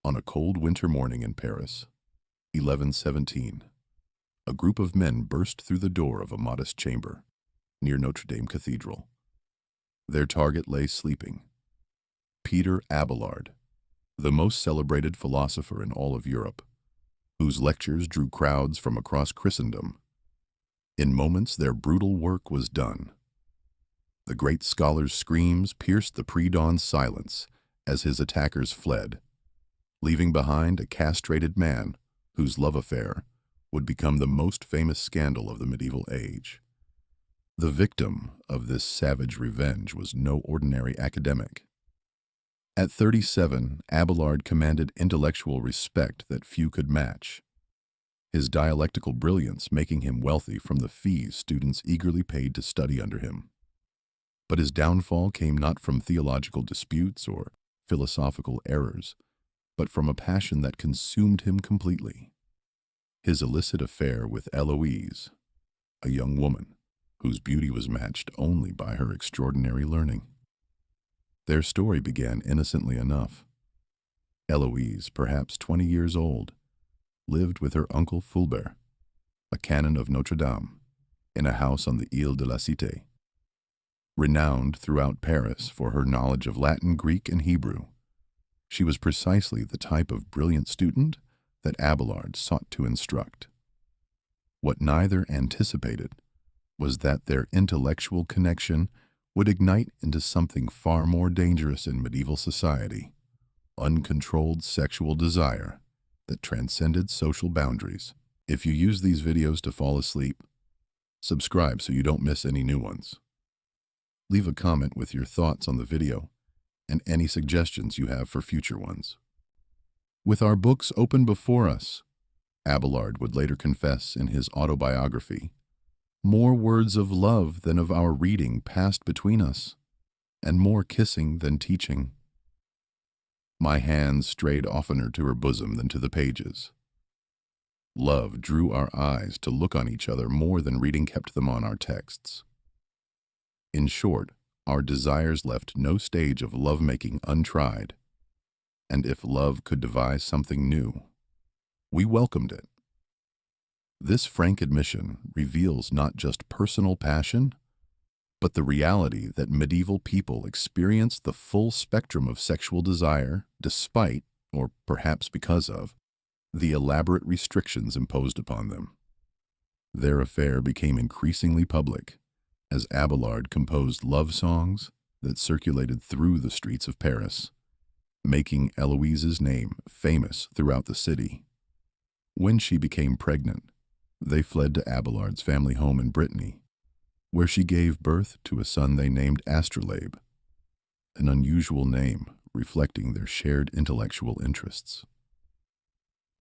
On a cold winter morning in Paris, 1117, a group of men burst through the door of a modest chamber near Notre Dame Cathedral. Their target lay sleeping. Peter Abelard, the most celebrated philosopher in all of Europe, whose lectures drew crowds from across Christendom. In moments, their brutal work was done. The great scholar's screams pierced the pre-dawn silence as his attackers fled, leaving behind a castrated man whose love affair would become the most famous scandal of the medieval age. The victim of this savage revenge was no ordinary academic. At 37, Abelard commanded intellectual respect that few could match, his dialectical brilliance making him wealthy from the fees students eagerly paid to study under him. But his downfall came not from theological disputes or philosophical errors, but from a passion that consumed him completely. His illicit affair with Eloise, a young woman whose beauty was matched only by her extraordinary learning. Their story began innocently enough. Eloise, perhaps 20 years old, lived with her uncle Fulbert, a canon of Notre Dame, in a house on the Ile de la Cité. Renowned throughout Paris for her knowledge of Latin, Greek, and Hebrew, she was precisely the type of brilliant student that Abelard sought to instruct. What neither anticipated was that their intellectual connection would ignite into something far more dangerous in medieval society: uncontrolled sexual desire that transcended social boundaries. If you use these videos to fall asleep, subscribe so you don't miss any new ones. Leave a comment with your thoughts on the video and any suggestions you have for future ones. With our books open before us, Abelard would later confess in his autobiography, more words of love than of our reading passed between us, and more kissing than teaching. My hands strayed oftener to her bosom than to the pages. Love drew our eyes to look on each other more than reading kept them on our texts. In short, our desires left no stage of love-making untried, and if love could devise something new, we welcomed it. This frank admission reveals not just personal passion, but the reality that medieval people experienced the full spectrum of sexual desire despite, or perhaps because of, the elaborate restrictions imposed upon them. Their affair became increasingly public as Abelard composed love songs that circulated through the streets of Paris, making Eloise's name famous throughout the city. When she became pregnant, they fled to Abelard's family home in Brittany, where she gave birth to a son they named Astrolabe, an unusual name reflecting their shared intellectual interests.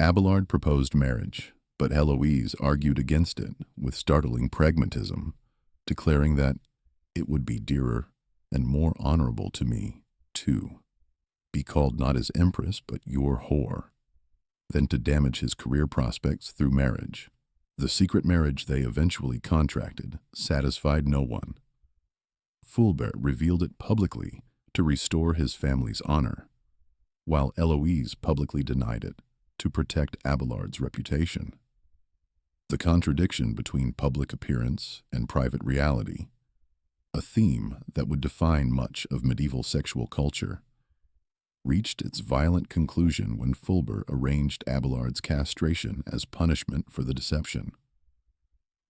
Abelard proposed marriage, but Eloise argued against it with startling pragmatism, declaring that it would be dearer and more honorable to me, too, be called not as empress but your whore, than to damage his career prospects through marriage. The secret marriage they eventually contracted satisfied no one. Fulbert revealed it publicly to restore his family's honor, while Eloise publicly denied it to protect Abelard's reputation. The contradiction between public appearance and private reality, a theme that would define much of medieval sexual culture, reached its violent conclusion when Fulbert arranged Abelard's castration as punishment for the deception.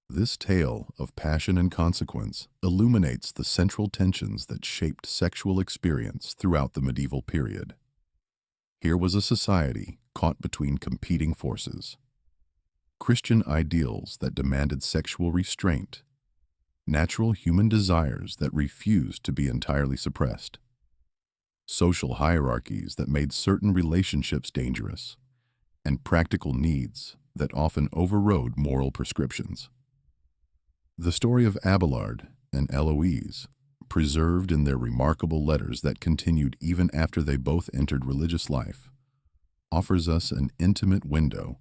This tale of passion and consequence illuminates the central tensions that shaped sexual experience throughout the medieval period. Here was a society caught between competing forces: Christian ideals that demanded sexual restraint, natural human desires that refused to be entirely suppressed, social hierarchies that made certain relationships dangerous, and practical needs that often overrode moral prescriptions. The story of Abelard and Eloise, preserved in their remarkable letters that continued even after they both entered religious life, offers us an intimate window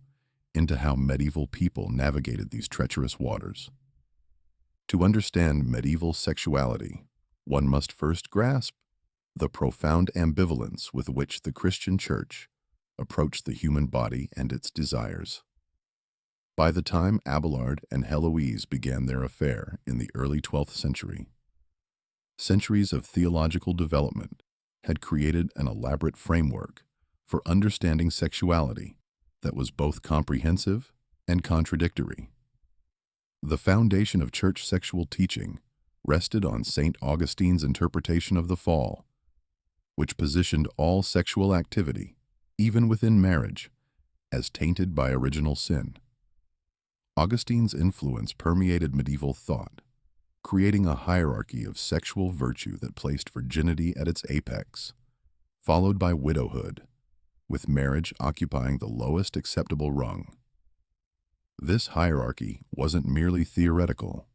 into how medieval people navigated these treacherous waters. To understand medieval sexuality, one must first grasp the profound ambivalence with which the Christian Church approached the human body and its desires. By the time Abelard and Heloise began their affair in the early 12th century, centuries of theological development had created an elaborate framework for understanding sexuality that was both comprehensive and contradictory. The foundation of church sexual teaching rested on St. Augustine's interpretation of the fall, which positioned all sexual activity, even within marriage, as tainted by original sin. Augustine's influence permeated medieval thought, creating a hierarchy of sexual virtue that placed virginity at its apex, followed by widowhood, with marriage occupying the lowest acceptable rung. This hierarchy wasn't merely theoretical.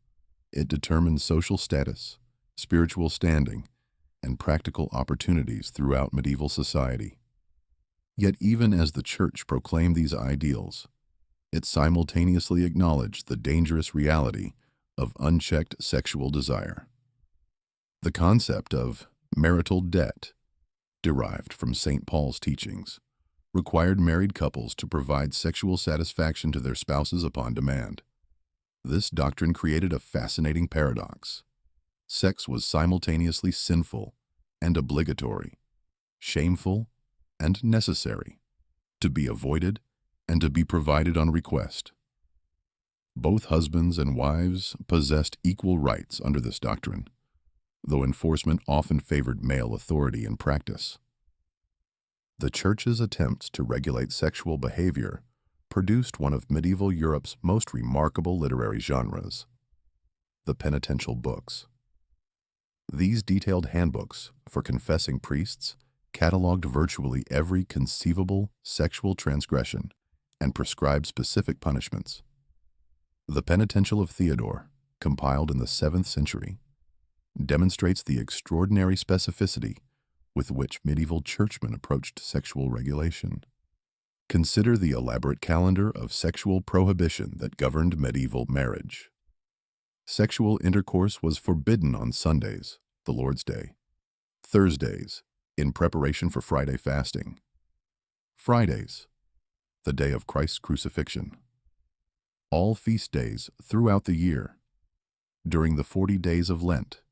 It determined social status, spiritual standing, and practical opportunities throughout medieval society. Yet even as the Church proclaimed these ideals, it simultaneously acknowledged the dangerous reality of unchecked sexual desire. The concept of marital debt, derived from St. Paul's teachings, required married couples to provide sexual satisfaction to their spouses upon demand. This doctrine created a fascinating paradox. Sex was simultaneously sinful and obligatory, shameful and necessary, to be avoided and to be provided on request. Both husbands and wives possessed equal rights under this doctrine, though enforcement often favored male authority in practice. The Church's attempts to regulate sexual behavior produced one of medieval Europe's most remarkable literary genres, the penitential books. These detailed handbooks for confessing priests cataloged virtually every conceivable sexual transgression and prescribed specific punishments. The Penitential of Theodore, compiled in the 7th century, demonstrates the extraordinary specificity with which medieval churchmen approached sexual regulation. Consider the elaborate calendar of sexual prohibition that governed medieval marriage. Sexual intercourse was forbidden on Sundays, the Lord's Day, Thursdays, in preparation for Friday fasting, Fridays, the day of Christ's crucifixion, all feast days throughout the year, during the 40 days of Lent,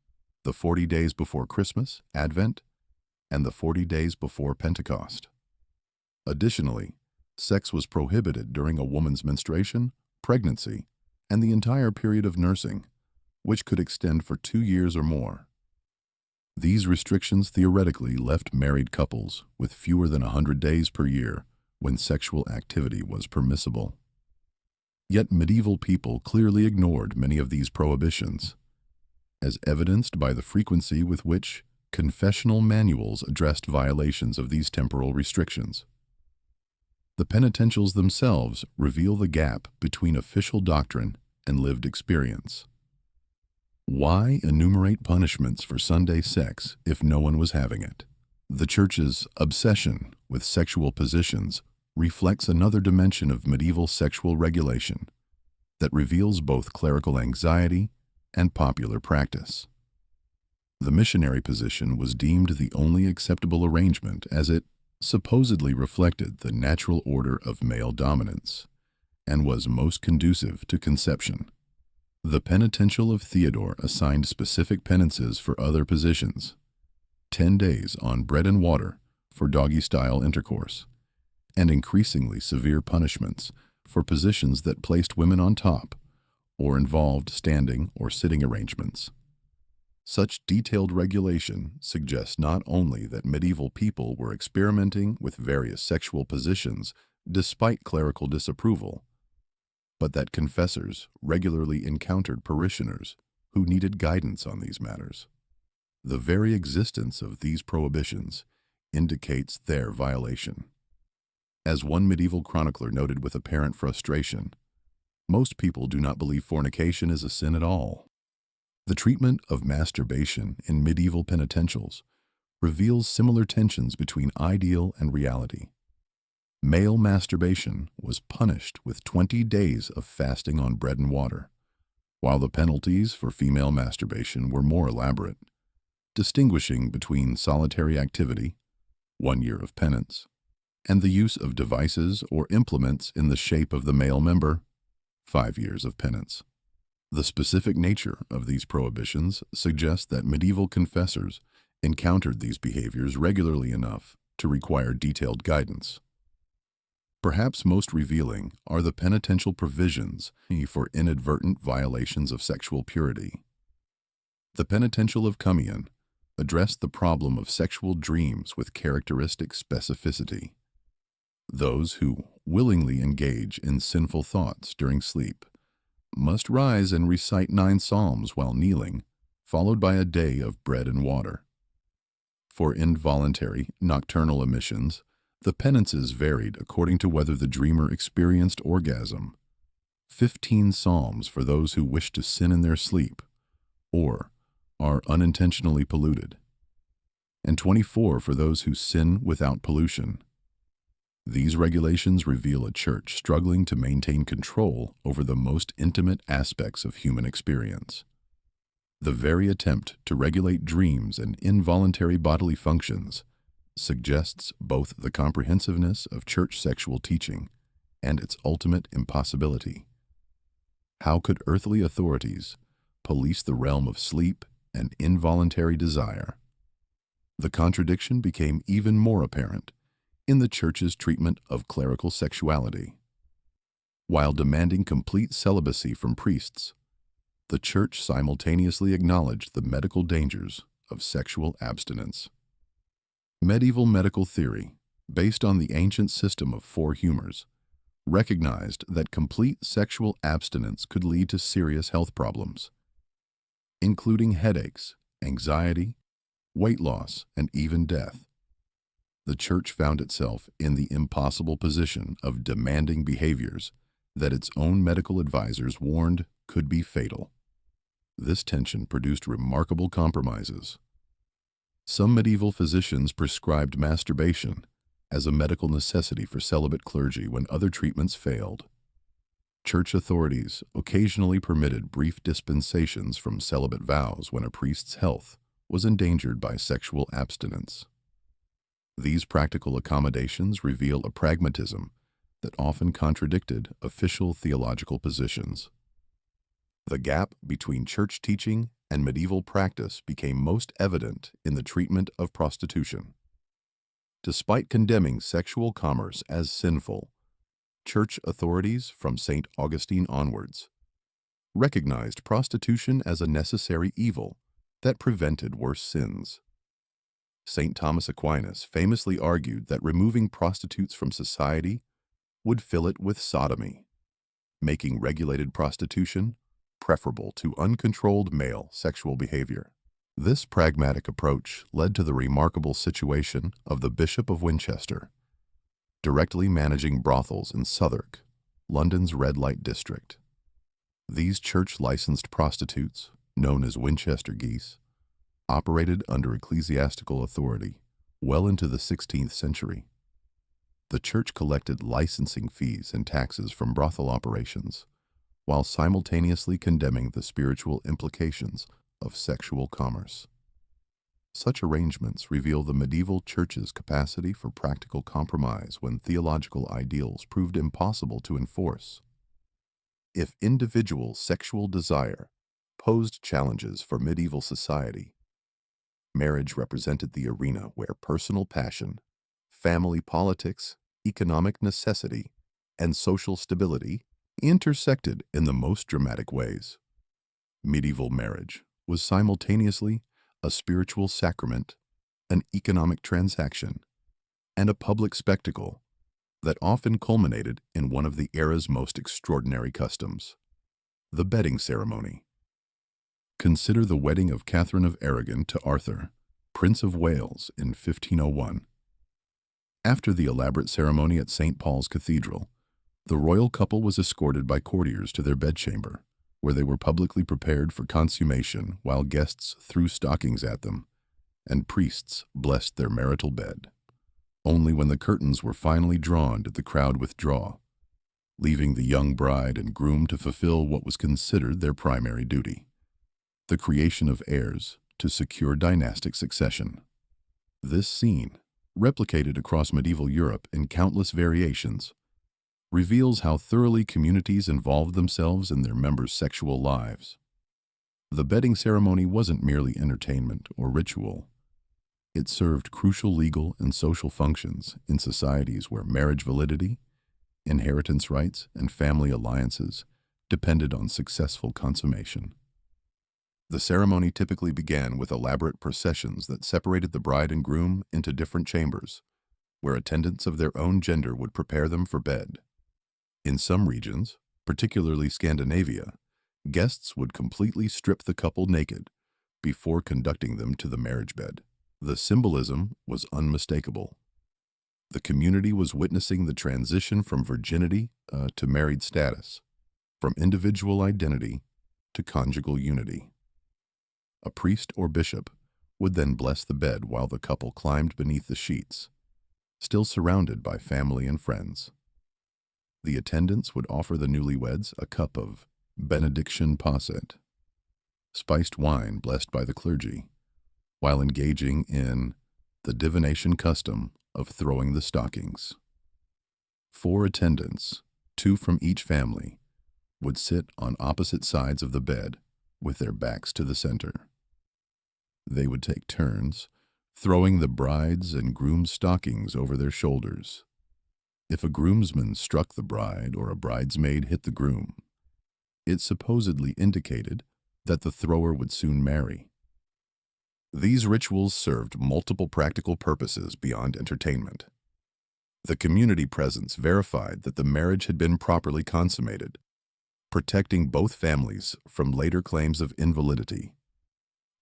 the 40 days before Christmas, Advent, and the 40 days before Pentecost. Additionally, sex was prohibited during a woman's menstruation, pregnancy, and the entire period of nursing, which could extend for 2 years or more. These restrictions theoretically left married couples with fewer than 100 days per year when sexual activity was permissible. Yet medieval people clearly ignored many of these prohibitions, as evidenced by the frequency with which confessional manuals addressed violations of these temporal restrictions. The penitentials themselves reveal the gap between official doctrine and lived experience. Why enumerate punishments for Sunday sex if no one was having it? The Church's obsession with sexual positions reflects another dimension of medieval sexual regulation that reveals both clerical anxiety and popular practice. The missionary position was deemed the only acceptable arrangement as it supposedly reflected the natural order of male dominance and was most conducive to conception. The Penitential of Theodore assigned specific penances for other positions, 10 days on bread and water for doggy-style intercourse, and increasingly severe punishments for positions that placed women on top or involved standing or sitting arrangements. Such detailed regulation suggests not only that medieval people were experimenting with various sexual positions despite clerical disapproval, but that confessors regularly encountered parishioners who needed guidance on these matters. The very existence of these prohibitions indicates their violation. As one medieval chronicler noted with apparent frustration, most people do not believe fornication is a sin at all. The treatment of masturbation in medieval penitentials reveals similar tensions between ideal and reality. Male masturbation was punished with 20 days of fasting on bread and water, while the penalties for female masturbation were more elaborate, distinguishing between solitary activity, 1 year of penance, and the use of devices or implements in the shape of the male member, 5 years of penance. The specific nature of these prohibitions suggests that medieval confessors encountered these behaviors regularly enough to require detailed guidance. Perhaps most revealing are the penitential provisions for inadvertent violations of sexual purity. The Penitential of Cummian addressed the problem of sexual dreams with characteristic specificity. Those who willingly engage in sinful thoughts during sleep must rise and recite 9 psalms while kneeling, followed by a day of bread and water. For involuntary nocturnal emissions, the penances varied according to whether the dreamer experienced orgasm. 15 psalms for those who wish to sin in their sleep, or are unintentionally polluted, and 24 for those who sin without pollution. These regulations reveal a church struggling to maintain control over the most intimate aspects of human experience. The very attempt to regulate dreams and involuntary bodily functions suggests both the comprehensiveness of church sexual teaching and its ultimate impossibility. How could earthly authorities police the realm of sleep and involuntary desire? The contradiction became even more apparent in the Church's treatment of clerical sexuality. While demanding complete celibacy from priests, the Church simultaneously acknowledged the medical dangers of sexual abstinence. Medieval medical theory, based on the ancient system of 4 humors, recognized that complete sexual abstinence could lead to serious health problems, including headaches, anxiety, weight loss, and even death. The Church found itself in the impossible position of demanding behaviors that its own medical advisors warned could be fatal. This tension produced remarkable compromises. Some medieval physicians prescribed masturbation as a medical necessity for celibate clergy when other treatments failed. Church authorities occasionally permitted brief dispensations from celibate vows when a priest's health was endangered by sexual abstinence. These practical accommodations reveal a pragmatism that often contradicted official theological positions. The gap between church teaching and medieval practice became most evident in the treatment of prostitution. Despite condemning sexual commerce as sinful, church authorities from St. Augustine onwards recognized prostitution as a necessary evil that prevented worse sins. St. Thomas Aquinas famously argued that removing prostitutes from society would fill it with sodomy, making regulated prostitution preferable to uncontrolled male sexual behavior. This pragmatic approach led to the remarkable situation of the Bishop of Winchester, directly managing brothels in Southwark, London's red light district. These church-licensed prostitutes, known as Winchester geese, operated under ecclesiastical authority well into the 16th century. The church collected licensing fees and taxes from brothel operations, while simultaneously condemning the spiritual implications of sexual commerce. Such arrangements reveal the medieval church's capacity for practical compromise when theological ideals proved impossible to enforce. If individual sexual desire posed challenges for medieval society, marriage represented the arena where personal passion, family politics, economic necessity, and social stability intersected in the most dramatic ways. Medieval marriage was simultaneously a spiritual sacrament, an economic transaction, and a public spectacle that often culminated in one of the era's most extraordinary customs, the bedding ceremony. Consider the wedding of Catherine of Aragon to Arthur, Prince of Wales, in 1501. After the elaborate ceremony at St. Paul's Cathedral, the royal couple was escorted by courtiers to their bedchamber, where they were publicly prepared for consummation while guests threw stockings at them, and priests blessed their marital bed. Only when the curtains were finally drawn did the crowd withdraw, leaving the young bride and groom to fulfill what was considered their primary duty, the creation of heirs to secure dynastic succession. This scene replicated across medieval Europe in countless variations, reveals how thoroughly communities involved themselves in their members' sexual lives. The bedding ceremony wasn't merely entertainment or ritual. It served crucial legal and social functions in societies where marriage validity, inheritance rights, and family alliances depended on successful consummation. The ceremony typically began with elaborate processions that separated the bride and groom into different chambers, where attendants of their own gender would prepare them for bed. In some regions, particularly Scandinavia, guests would completely strip the couple naked before conducting them to the marriage bed. The symbolism was unmistakable. The community was witnessing the transition from virginity to married status, from individual identity to conjugal unity. A priest or bishop would then bless the bed while the couple climbed beneath the sheets, still surrounded by family and friends. The attendants would offer the newlyweds a cup of benediction posset, spiced wine blessed by the clergy, while engaging in the divination custom of throwing the stockings. 4 attendants, 2 from each family, would sit on opposite sides of the bed with their backs to the center. They would take turns throwing the bride's and groom's stockings over their shoulders. If a groomsman struck the bride or a bridesmaid hit the groom, it supposedly indicated that the thrower would soon marry. These rituals served multiple practical purposes beyond entertainment. The community presence verified that the marriage had been properly consummated, protecting both families from later claims of invalidity.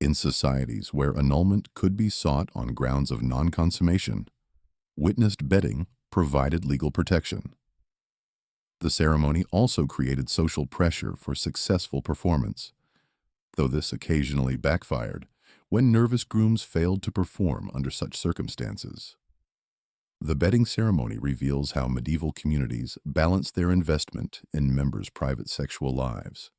In societies where annulment could be sought on grounds of non-consummation, witnessed bedding provided legal protection. The ceremony also created social pressure for successful performance, though this occasionally backfired when nervous grooms failed to perform under such circumstances. The bedding ceremony reveals how medieval communities balanced their investment in members' private sexual lives,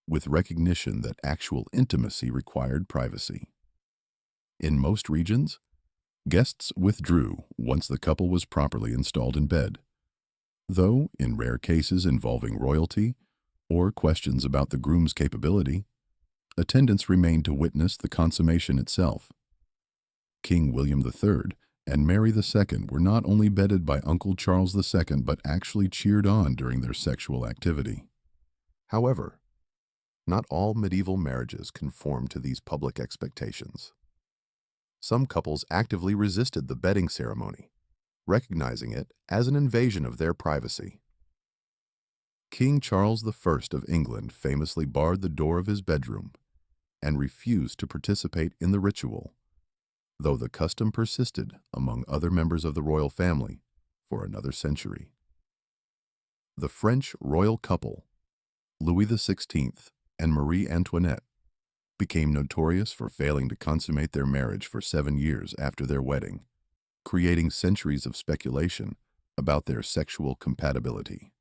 with recognition that actual intimacy required privacy. In most regions, guests withdrew once the couple was properly installed in bed, though in rare cases involving royalty or questions about the groom's capability, attendants remained to witness the consummation itself. King William III and Mary II were not only bedded by Uncle Charles II but actually cheered on during their sexual activity. However, not all medieval marriages conformed to these public expectations. Some couples actively resisted the bedding ceremony, recognizing it as an invasion of their privacy. King Charles I of England famously barred the door of his bedroom and refused to participate in the ritual, though the custom persisted among other members of the royal family for another century. The French royal couple, Louis XVI and Marie Antoinette, became notorious for failing to consummate their marriage for 7 years after their wedding, creating centuries of speculation about their sexual compatibility.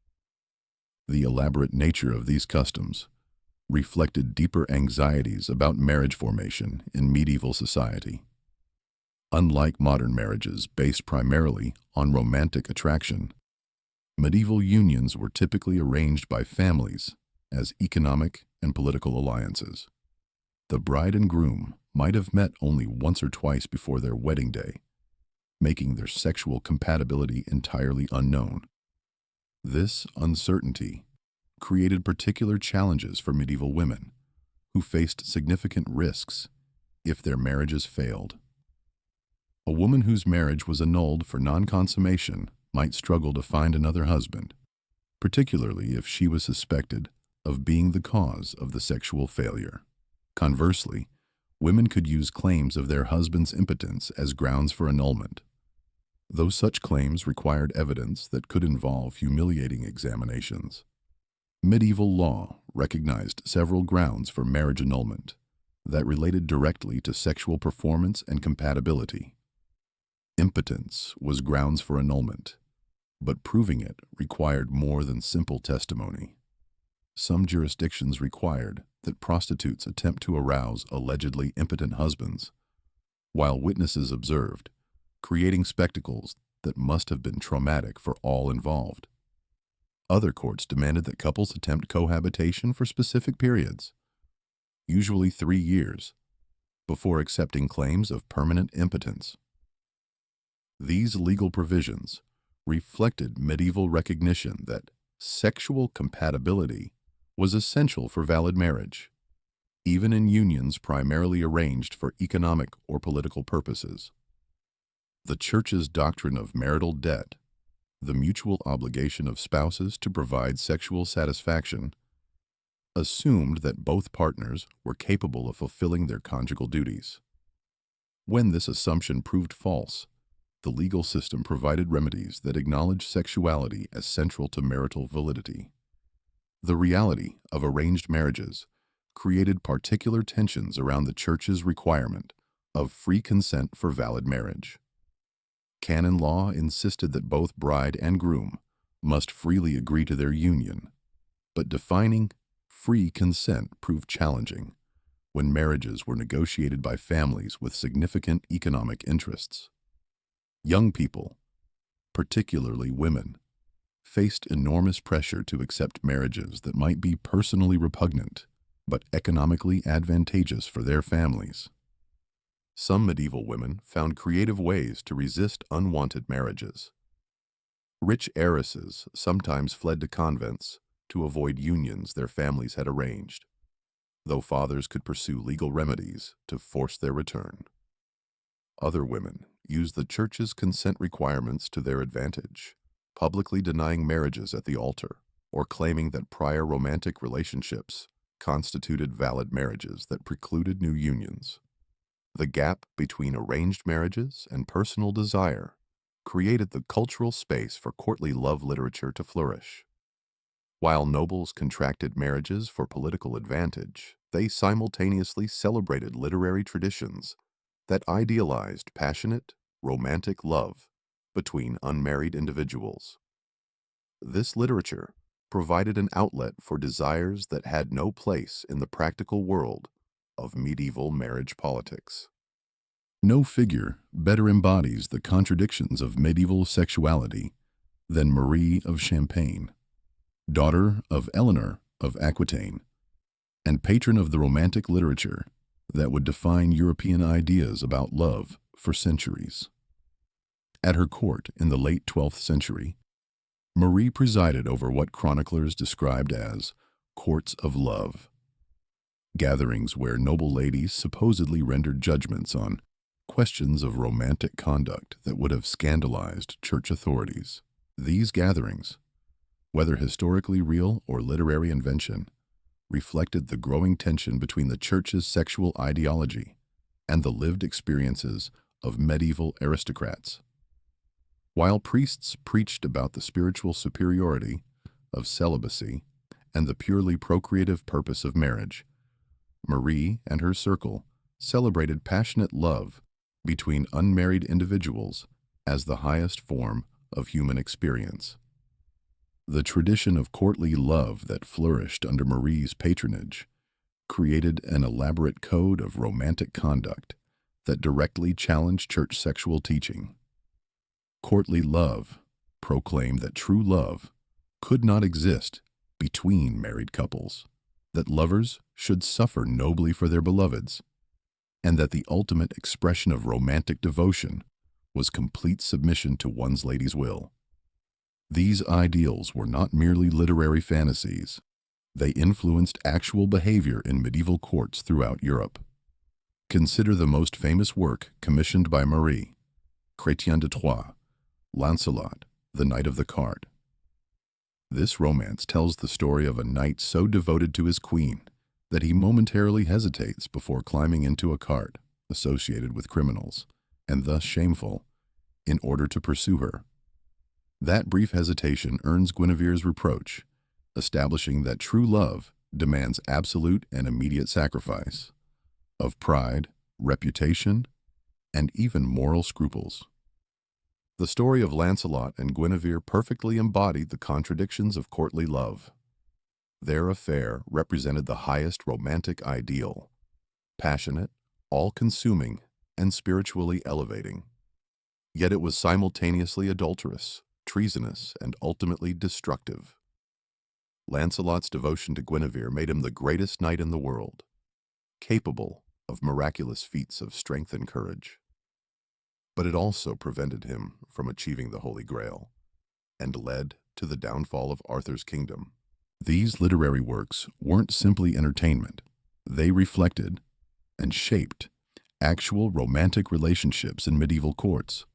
The elaborate nature of these customs reflected deeper anxieties about marriage formation in medieval society. Unlike modern marriages based primarily on romantic attraction, medieval unions were typically arranged by families as economic and political alliances. The bride and groom might have met only once or twice before their wedding day, making their sexual compatibility entirely unknown. This uncertainty created particular challenges for medieval women, who faced significant risks if their marriages failed. A woman whose marriage was annulled for non-consummation might struggle to find another husband, particularly if she was suspected of being the cause of the sexual failure. Conversely, women could use claims of their husband's impotence as grounds for annulment, though such claims required evidence that could involve humiliating examinations. Medieval law recognized several grounds for marriage annulment that related directly to sexual performance and compatibility. Impotence was grounds for annulment, but proving it required more than simple testimony. Some jurisdictions required that prostitutes attempt to arouse allegedly impotent husbands, while witnesses observed creating spectacles that must have been traumatic for all involved. Other courts demanded that couples attempt cohabitation for specific periods, usually 3 years, before accepting claims of permanent impotence. These legal provisions reflected medieval recognition that sexual compatibility was essential for valid marriage, even in unions primarily arranged for economic or political purposes. The Church's doctrine of marital debt, the mutual obligation of spouses to provide sexual satisfaction, assumed that both partners were capable of fulfilling their conjugal duties. When this assumption proved false, the legal system provided remedies that acknowledged sexuality as central to marital validity. The reality of arranged marriages created particular tensions around the Church's requirement of free consent for valid marriage. Canon law insisted that both bride and groom must freely agree to their union, but defining free consent proved challenging when marriages were negotiated by families with significant economic interests. Young people, particularly women, faced enormous pressure to accept marriages that might be personally repugnant but economically advantageous for their families. Some medieval women found creative ways to resist unwanted marriages. Rich heiresses sometimes fled to convents to avoid unions their families had arranged, though fathers could pursue legal remedies to force their return. Other women used the Church's consent requirements to their advantage, publicly denying marriages at the altar or claiming that prior romantic relationships constituted valid marriages that precluded new unions. The gap between arranged marriages and personal desire created the cultural space for courtly love literature to flourish. While nobles contracted marriages for political advantage, they simultaneously celebrated literary traditions that idealized passionate, romantic love between unmarried individuals. This literature provided an outlet for desires that had no place in the practical world of medieval marriage politics. No figure better embodies the contradictions of medieval sexuality than Marie of Champagne, daughter of Eleanor of Aquitaine, and patron of the Romantic literature that would define European ideas about love for centuries. At her court in the late 12th century, Marie presided over what chroniclers described as courts of love, gatherings where noble ladies supposedly rendered judgments on questions of romantic conduct that would have scandalized church authorities. These gatherings, whether historically real or literary invention, reflected the growing tension between the Church's sexual ideology and the lived experiences of medieval aristocrats. While priests preached about the spiritual superiority of celibacy and the purely procreative purpose of marriage, Marie and her circle celebrated passionate love between unmarried individuals as the highest form of human experience. The tradition of courtly love that flourished under Marie's patronage created an elaborate code of romantic conduct that directly challenged church sexual teaching. Courtly love proclaimed that true love could not exist between married couples, that lovers should suffer nobly for their beloveds, and that the ultimate expression of romantic devotion was complete submission to one's lady's will. These ideals were not merely literary fantasies. They influenced actual behavior in medieval courts throughout Europe. Consider the most famous work commissioned by Marie, Chrétien de Troyes, Lancelot, the Knight of the Cart. This romance tells the story of a knight so devoted to his queen that he momentarily hesitates before climbing into a cart associated with criminals, and thus shameful, in order to pursue her. That brief hesitation earns Guinevere's reproach, establishing that true love demands absolute and immediate sacrifice of pride, reputation, and even moral scruples. The story of Lancelot and Guinevere perfectly embodied the contradictions of courtly love. Their affair represented the highest romantic ideal, passionate, all-consuming, and spiritually elevating. Yet it was simultaneously adulterous, treasonous, and ultimately destructive. Lancelot's devotion to Guinevere made him the greatest knight in the world, capable of miraculous feats of strength and courage. But it also prevented him from achieving the Holy Grail, and led to the downfall of Arthur's kingdom. These literary works weren't simply entertainment. They reflected and shaped actual romantic relationships in medieval courts.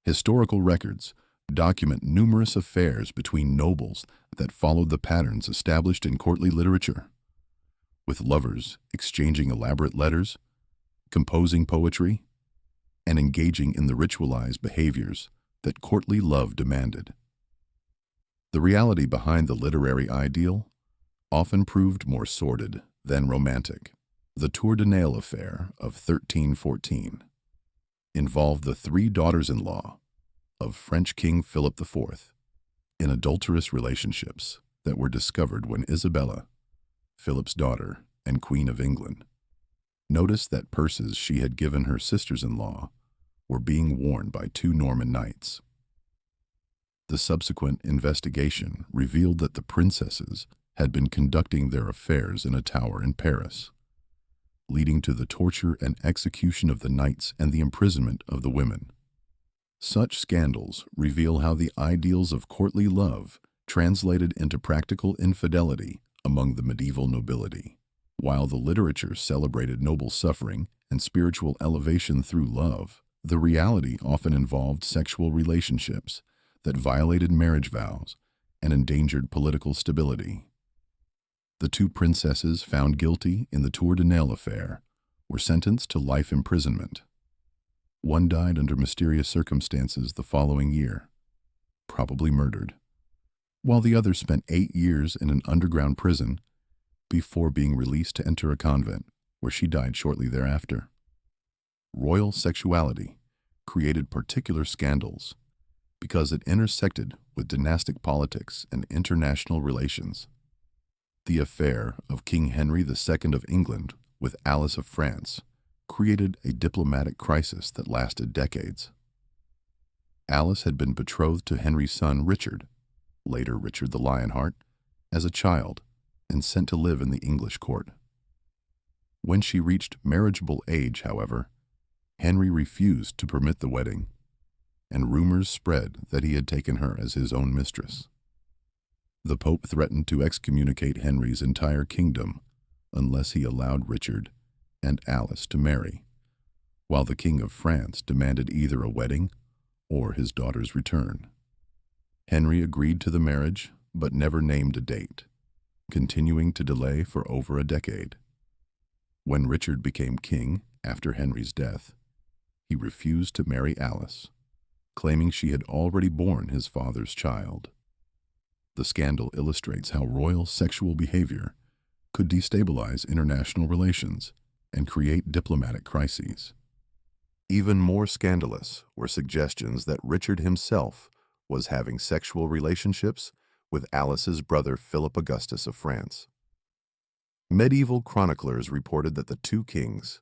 Historical records document numerous affairs between nobles that followed the patterns established in courtly literature, with lovers exchanging elaborate letters, composing poetry, and engaging in the ritualized behaviors that courtly love demanded. The reality behind the literary ideal often proved more sordid than romantic. The Tour de Nesle affair of 1314 involved the three daughters-in-law of French King Philip IV in adulterous relationships that were discovered when Isabella, Philip's daughter and Queen of England, noticed that purses she had given her sisters-in-law were being worn by two Norman knights. The subsequent investigation revealed that the princesses had been conducting their affairs in a tower in Paris, leading to the torture and execution of the knights and the imprisonment of the women. Such scandals reveal how the ideals of courtly love translated into practical infidelity among the medieval nobility. While the literature celebrated noble suffering and spiritual elevation through love, the reality often involved sexual relationships that violated marriage vows and endangered political stability. The two princesses found guilty in the Tour de Nesle affair were sentenced to life imprisonment. One died under mysterious circumstances the following year, probably murdered, while the other spent 8 years in an underground prison before being released to enter a convent, where she died shortly thereafter. Royal sexuality created particular scandals because it intersected with dynastic politics and international relations. The affair of King Henry II of England with Alice of France created a diplomatic crisis that lasted decades. Alice had been betrothed to Henry's son Richard, later Richard the Lionheart, as a child and sent to live in the English court. When she reached marriageable age, however, Henry refused to permit the wedding, and rumors spread that he had taken her as his own mistress. The Pope threatened to excommunicate Henry's entire kingdom unless he allowed Richard and Alice to marry, while the King of France demanded either a wedding or his daughter's return. Henry agreed to the marriage, but never named a date, continuing to delay for over a decade. When Richard became king after Henry's death, he refused to marry Alice, claiming she had already borne his father's child. The scandal illustrates how royal sexual behavior could destabilize international relations and create diplomatic crises. Even more scandalous were suggestions that Richard himself was having sexual relationships with Alice's brother Philip Augustus of France. Medieval chroniclers reported that the two kings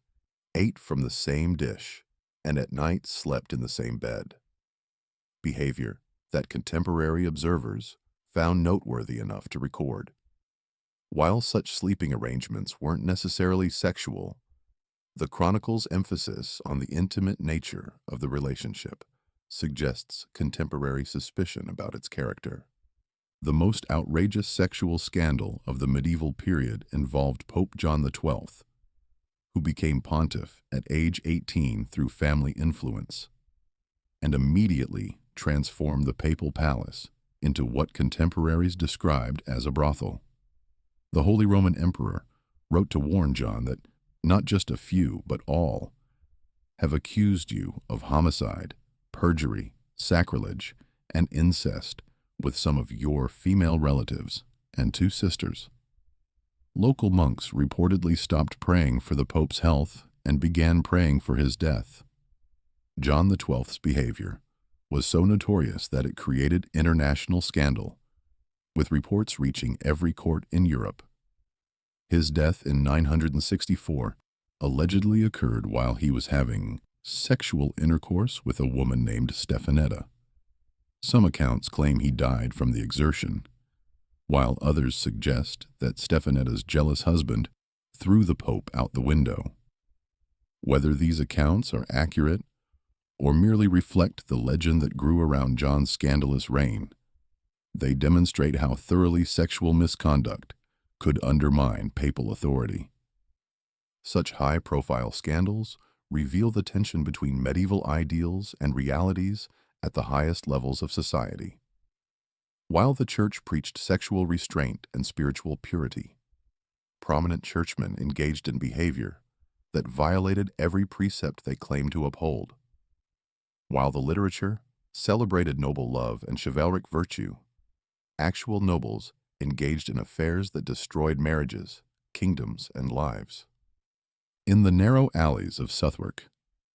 ate from the same dish and at night slept in the same bed, behavior that contemporary observers found noteworthy enough to record. While such sleeping arrangements weren't necessarily sexual, the chronicle's emphasis on the intimate nature of the relationship suggests contemporary suspicion about its character. The most outrageous sexual scandal of the medieval period involved Pope John XII, who became pontiff at age 18 through family influence, and immediately transformed the papal palace into what contemporaries described as a brothel. The Holy Roman Emperor wrote to warn John that not just a few, but all, have accused you of homicide, perjury, sacrilege, and incest with some of your female relatives and 2 sisters. Local monks reportedly stopped praying for the Pope's health and began praying for his death. John XII's behavior was so notorious that it created international scandal, with reports reaching every court in Europe. His death in 964 allegedly occurred while he was having sexual intercourse with a woman named Stefanetta. Some accounts claim he died from the exertion, while others suggest that Stefanetta's jealous husband threw the Pope out the window. Whether these accounts are accurate or merely reflect the legend that grew around John's scandalous reign, they demonstrate how thoroughly sexual misconduct could undermine papal authority. Such high-profile scandals reveal the tension between medieval ideals and realities at the highest levels of society. While the Church preached sexual restraint and spiritual purity, prominent churchmen engaged in behavior that violated every precept they claimed to uphold. While the literature celebrated noble love and chivalric virtue, actual nobles engaged in affairs that destroyed marriages, kingdoms, and lives. In the narrow alleys of Southwark,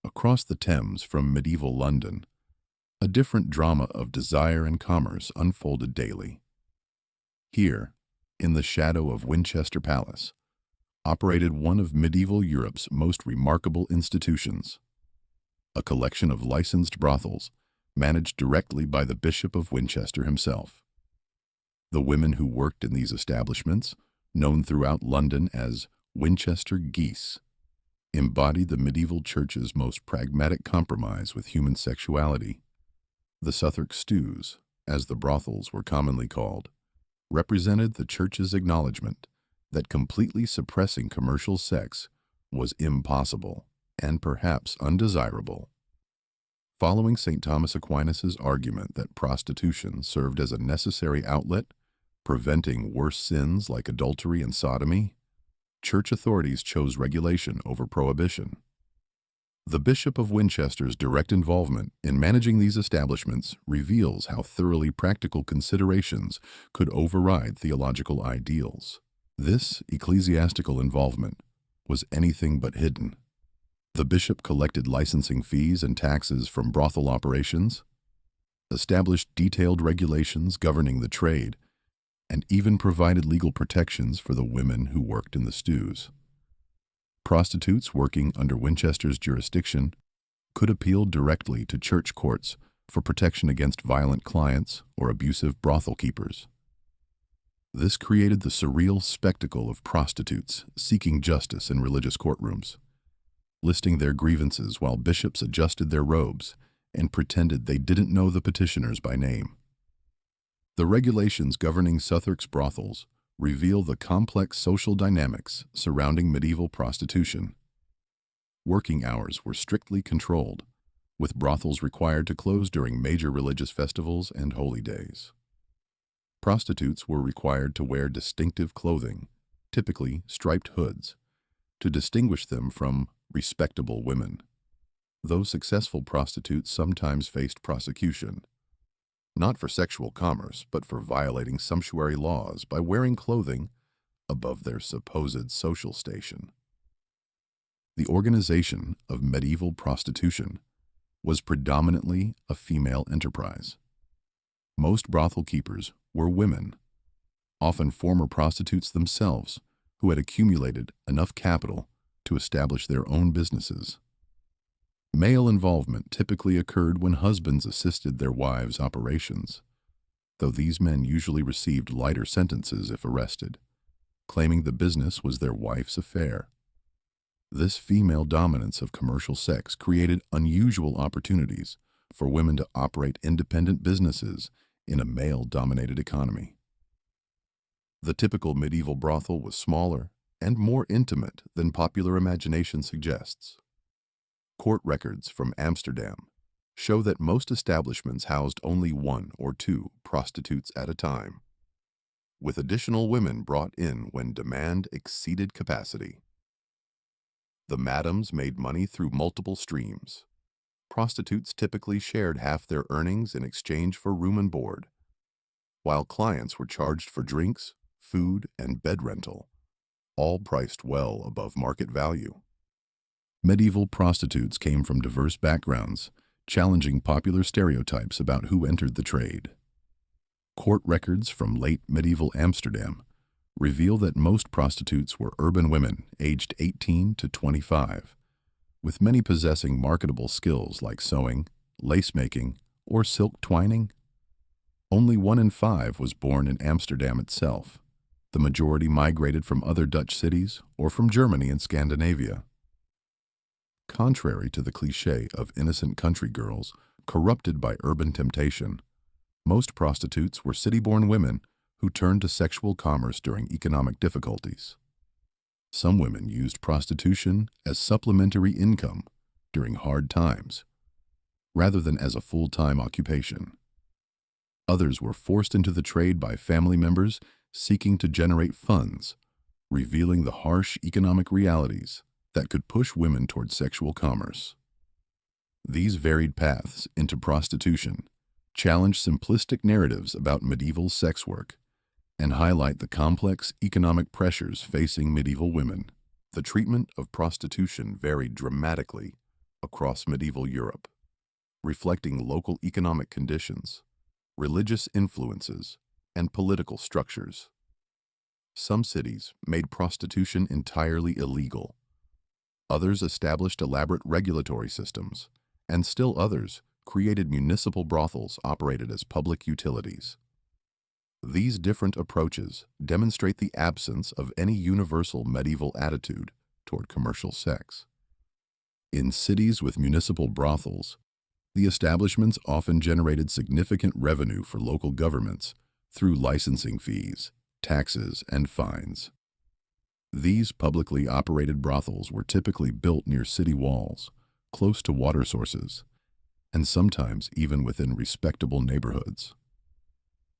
across the Thames from medieval London, a different drama of desire and commerce unfolded daily. Here, in the shadow of Winchester Palace, operated one of medieval Europe's most remarkable institutions, a collection of licensed brothels managed directly by the Bishop of Winchester himself. The women who worked in these establishments, known throughout London as Winchester geese, embodied the medieval church's most pragmatic compromise with human sexuality. The Southwark stews, as the brothels were commonly called, represented the church's acknowledgement that completely suppressing commercial sex was impossible and perhaps undesirable. Following St. Thomas Aquinas' argument that prostitution served as a necessary outlet, preventing worse sins like adultery and sodomy, church authorities chose regulation over prohibition. The Bishop of Winchester's direct involvement in managing these establishments reveals how thoroughly practical considerations could override theological ideals. This ecclesiastical involvement was anything but hidden. The bishop collected licensing fees and taxes from brothel operations, established detailed regulations governing the trade, and even provided legal protections for the women who worked in the stews. Prostitutes working under Winchester's jurisdiction could appeal directly to church courts for protection against violent clients or abusive brothel keepers. This created the surreal spectacle of prostitutes seeking justice in religious courtrooms, listing their grievances while bishops adjusted their robes and pretended they didn't know the petitioners by name. The regulations governing Southwark's brothels reveal the complex social dynamics surrounding medieval prostitution. Working hours were strictly controlled, with brothels required to close during major religious festivals and holy days. Prostitutes were required to wear distinctive clothing, typically striped hoods, to distinguish them from respectable women. Though successful prostitutes sometimes faced prosecution, not for sexual commerce, but for violating sumptuary laws by wearing clothing above their supposed social station. The organization of medieval prostitution was predominantly a female enterprise. Most brothel keepers were women, often former prostitutes themselves who had accumulated enough capital to establish their own businesses. Male involvement typically occurred when husbands assisted their wives' operations, though these men usually received lighter sentences if arrested, claiming the business was their wife's affair. This female dominance of commercial sex created unusual opportunities for women to operate independent businesses in a male-dominated economy. The typical medieval brothel was smaller and more intimate than popular imagination suggests. Court records from Amsterdam show that most establishments housed only 1 or 2 prostitutes at a time, with additional women brought in when demand exceeded capacity. The madams made money through multiple streams. Prostitutes typically shared half their earnings in exchange for room and board, while clients were charged for drinks, food, and bed rental, all priced well above market value. Medieval prostitutes came from diverse backgrounds, challenging popular stereotypes about who entered the trade. Court records from late medieval Amsterdam reveal that most prostitutes were urban women aged 18 to 25, with many possessing marketable skills like sewing, lace making, or silk twining. Only 1 in 5 was born in Amsterdam itself. The majority migrated from other Dutch cities or from Germany and Scandinavia. Contrary to the cliché of innocent country girls corrupted by urban temptation, most prostitutes were city-born women who turned to sexual commerce during economic difficulties. Some women used prostitution as supplementary income during hard times, rather than as a full-time occupation. Others were forced into the trade by family members seeking to generate funds, revealing the harsh economic realities that could push women toward sexual commerce. These varied paths into prostitution challenge simplistic narratives about medieval sex work and highlight the complex economic pressures facing medieval women. The treatment of prostitution varied dramatically across medieval Europe, reflecting local economic conditions, religious influences, and political structures. Some cities made prostitution entirely illegal. Others established elaborate regulatory systems, and still others created municipal brothels operated as public utilities. These different approaches demonstrate the absence of any universal medieval attitude toward commercial sex. In cities with municipal brothels, the establishments often generated significant revenue for local governments through licensing fees, taxes, and fines. These publicly operated brothels were typically built near city walls, close to water sources, and sometimes even within respectable neighborhoods.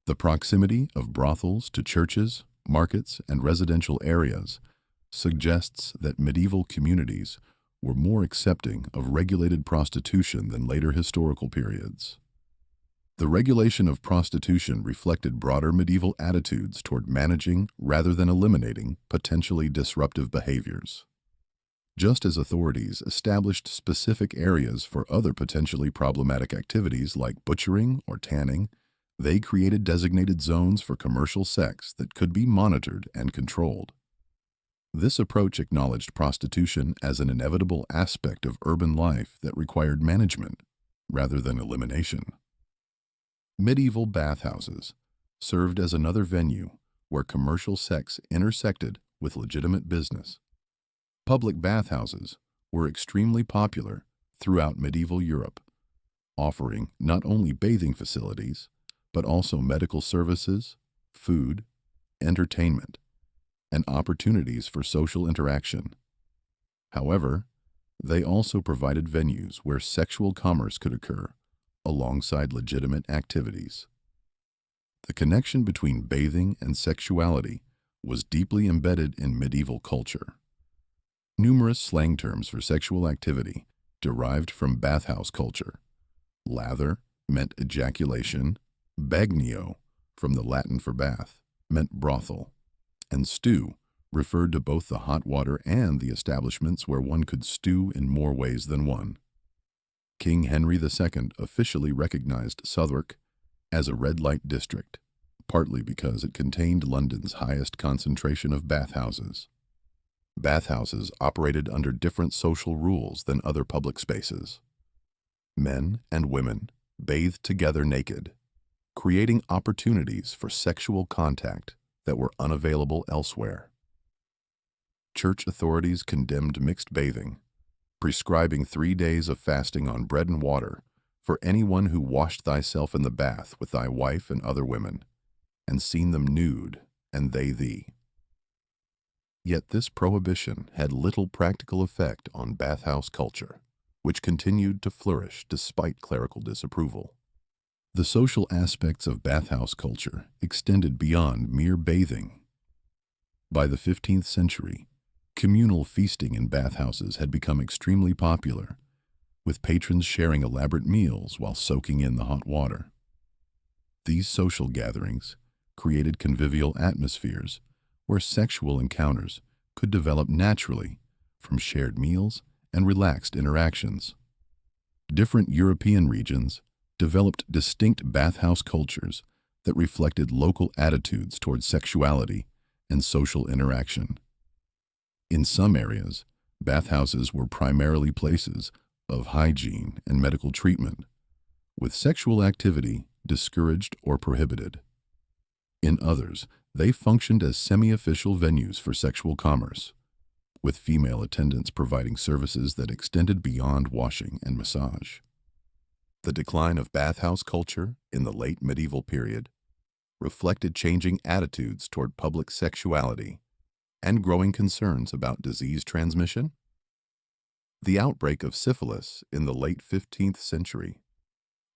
The proximity of brothels to churches, markets, and residential areas suggests that medieval communities were more accepting of regulated prostitution than later historical periods. The regulation of prostitution reflected broader medieval attitudes toward managing rather than eliminating potentially disruptive behaviors. Just as authorities established specific areas for other potentially problematic activities like butchering or tanning, they created designated zones for commercial sex that could be monitored and controlled. This approach acknowledged prostitution as an inevitable aspect of urban life that required management rather than elimination. Medieval bathhouses served as another venue where commercial sex intersected with legitimate business. Public bathhouses were extremely popular throughout medieval Europe, offering not only bathing facilities, but also medical services, food, entertainment, and opportunities for social interaction. However, they also provided venues where sexual commerce could occur alongside legitimate activities. The connection between bathing and sexuality was deeply embedded in medieval culture. Numerous slang terms for sexual activity derived from bathhouse culture. Lather meant ejaculation, bagnio, from the Latin for bath, meant brothel, and stew referred to both the hot water and the establishments where one could stew in more ways than one. King Henry II officially recognized Southwark as a red light district, partly because it contained London's highest concentration of bathhouses. Bathhouses operated under different social rules than other public spaces. Men and women bathed together naked, creating opportunities for sexual contact that were unavailable elsewhere. Church authorities condemned mixed bathing, prescribing 3 days of fasting on bread and water for anyone who washed thyself in the bath with thy wife and other women, and seen them nude, and they thee. Yet this prohibition had little practical effect on bathhouse culture, which continued to flourish despite clerical disapproval. The social aspects of bathhouse culture extended beyond mere bathing. By the 15th century, communal feasting in bathhouses had become extremely popular, with patrons sharing elaborate meals while soaking in the hot water. These social gatherings created convivial atmospheres where sexual encounters could develop naturally from shared meals and relaxed interactions. Different European regions developed distinct bathhouse cultures that reflected local attitudes toward sexuality and social interaction. In some areas, Bathhouses were primarily places of hygiene and medical treatment, with sexual activity discouraged or prohibited. In others, they functioned as semi-official venues for sexual commerce, with female attendants providing services that extended beyond washing and massage. The decline of bathhouse culture in the late medieval period reflected changing attitudes toward public sexuality and growing concerns about disease transmission. The outbreak of syphilis in the late 15th century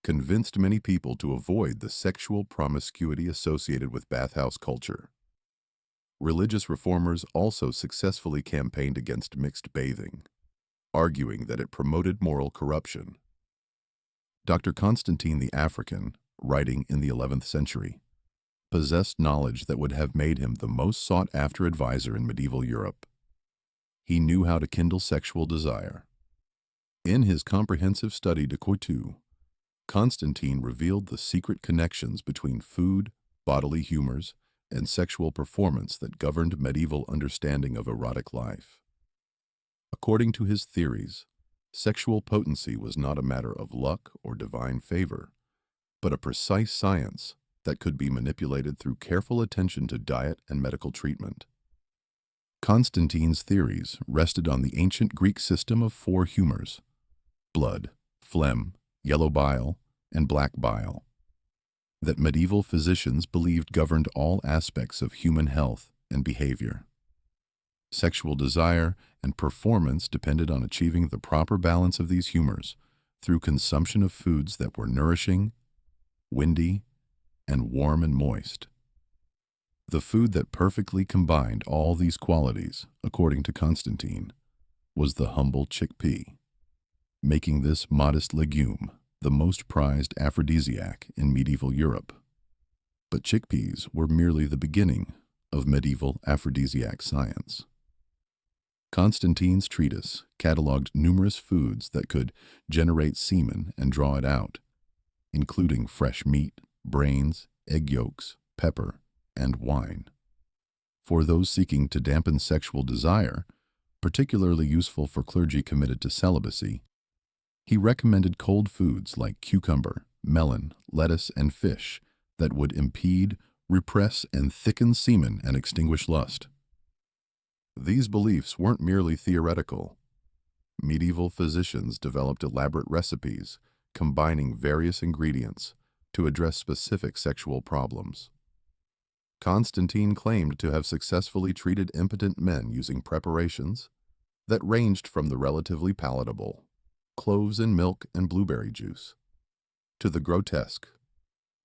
convinced many people to avoid the sexual promiscuity associated with bathhouse culture. Religious reformers also successfully campaigned against mixed bathing, arguing that it promoted moral corruption. Dr. Constantine the African, writing in the 11th century, possessed knowledge that would have made him the most sought-after advisor in medieval Europe. He knew how to kindle sexual desire. In his comprehensive study de coitu, Constantine revealed the secret connections between food, bodily humors, and sexual performance that governed medieval understanding of erotic life. According to his theories, sexual potency was not a matter of luck or divine favor, but a precise science that could be manipulated through careful attention to diet and medical treatment. Constantine's theories rested on the ancient Greek system of 4 humors: blood, phlegm, yellow bile, and black bile, that medieval physicians believed governed all aspects of human health and behavior. Sexual desire and performance depended on achieving the proper balance of these humors through consumption of foods that were nourishing, windy, and warm and moist. The food that perfectly combined all these qualities, according to Constantine, was the humble chickpea, making this modest legume the most prized aphrodisiac in medieval Europe. But chickpeas were merely the beginning of medieval aphrodisiac science. Constantine's treatise cataloged numerous foods that could generate semen and draw it out, including fresh meat, brains, egg yolks, pepper, and wine. For those seeking to dampen sexual desire, particularly useful for clergy committed to celibacy, he recommended cold foods like cucumber, melon, lettuce, and fish that would impede, repress, and thicken semen and extinguish lust. These beliefs weren't merely theoretical. Medieval physicians developed elaborate recipes combining various ingredients to address specific sexual problems. Constantine claimed to have successfully treated impotent men using preparations that ranged from the relatively palatable, cloves in milk and blueberry juice, to the grotesque,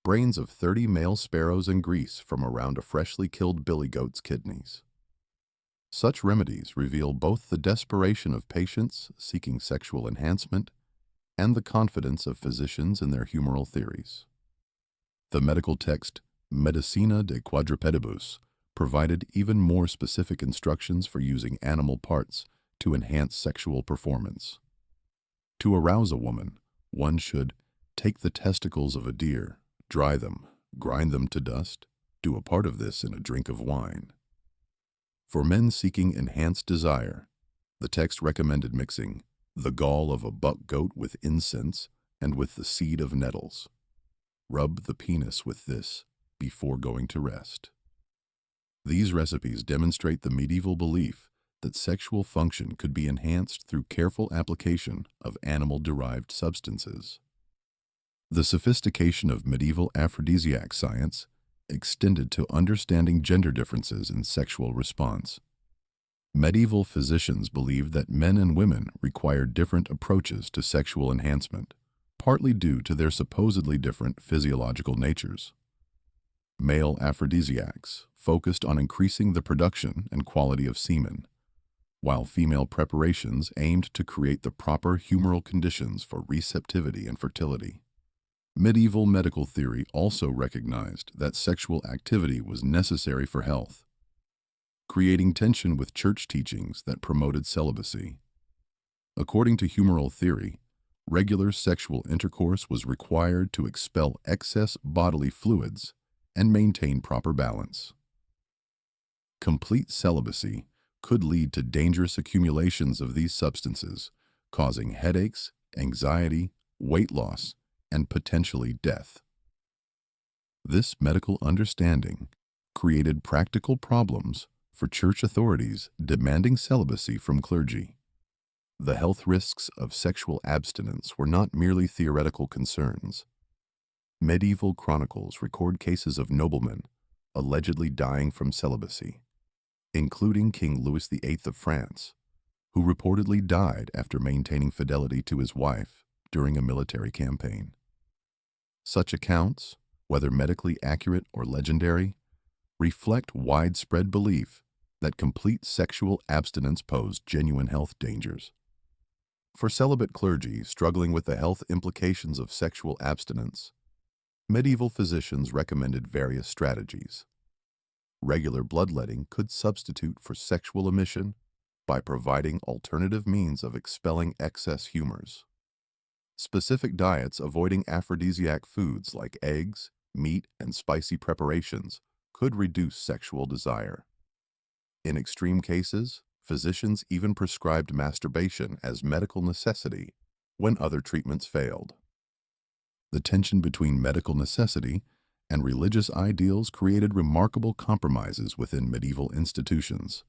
brains of 30 male sparrows in grease from around a freshly killed billy goat's kidneys. Such remedies reveal both the desperation of patients seeking sexual enhancement and the confidence of physicians in their humoral theories. The medical text Medicina de Quadrupedibus provided even more specific instructions for using animal parts to enhance sexual performance. To arouse a woman, one should take the testicles of a deer, dry them, grind them to dust, do a part of this in a drink of wine. For men seeking enhanced desire, the text recommended mixing the gall of a buck goat with incense and with the seed of nettles. Rub the penis with this before going to rest. These recipes demonstrate the medieval belief that sexual function could be enhanced through careful application of animal-derived substances. The sophistication of medieval aphrodisiac science extended to understanding gender differences in sexual response. Medieval physicians believed that men and women required different approaches to sexual enhancement, partly due to their supposedly different physiological natures. Male aphrodisiacs focused on increasing the production and quality of semen, while female preparations aimed to create the proper humoral conditions for receptivity and fertility. Medieval medical theory also recognized that sexual activity was necessary for health, creating tension with church teachings that promoted celibacy. According to humoral theory, regular sexual intercourse was required to expel excess bodily fluids and maintain proper balance. Complete celibacy could lead to dangerous accumulations of these substances, causing headaches, anxiety, weight loss, and potentially death. This medical understanding created practical problems for church authorities demanding celibacy from clergy. The health risks of sexual abstinence were not merely theoretical concerns. Medieval chronicles record cases of noblemen allegedly dying from celibacy, including King Louis VIII of France, who reportedly died after maintaining fidelity to his wife during a military campaign. Such accounts, whether medically accurate or legendary, reflect widespread belief that complete sexual abstinence posed genuine health dangers. For celibate clergy struggling with the health implications of sexual abstinence, medieval physicians recommended various strategies. Regular bloodletting could substitute for sexual emission by providing alternative means of expelling excess humors. Specific diets avoiding aphrodisiac foods like eggs, meat, and spicy preparations could reduce sexual desire. In extreme cases, physicians even prescribed masturbation as medical necessity when other treatments failed. The tension between medical necessity and religious ideals created remarkable compromises within medieval institutions.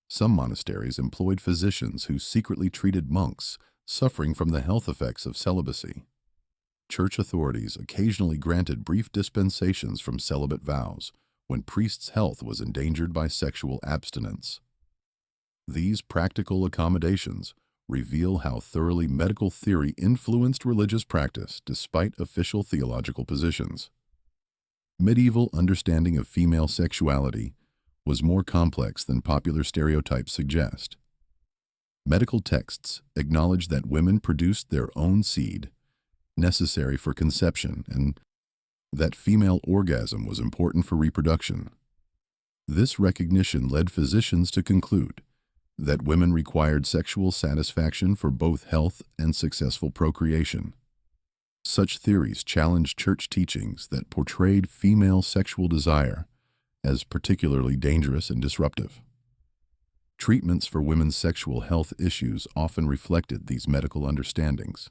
Some monasteries employed physicians who secretly treated monks suffering from the health effects of celibacy. Church authorities occasionally granted brief dispensations from celibate vows when priests' health was endangered by sexual abstinence. These practical accommodations reveal how thoroughly medical theory influenced religious practice despite official theological positions. Medieval understanding of female sexuality was more complex than popular stereotypes suggest. Medical texts acknowledge that women produced their own seed, necessary for conception, and that female orgasm was important for reproduction. This recognition led physicians to conclude that women required sexual satisfaction for both health and successful procreation. Such theories challenged church teachings that portrayed female sexual desire as particularly dangerous and disruptive. Treatments for women's sexual health issues often reflected these medical understandings.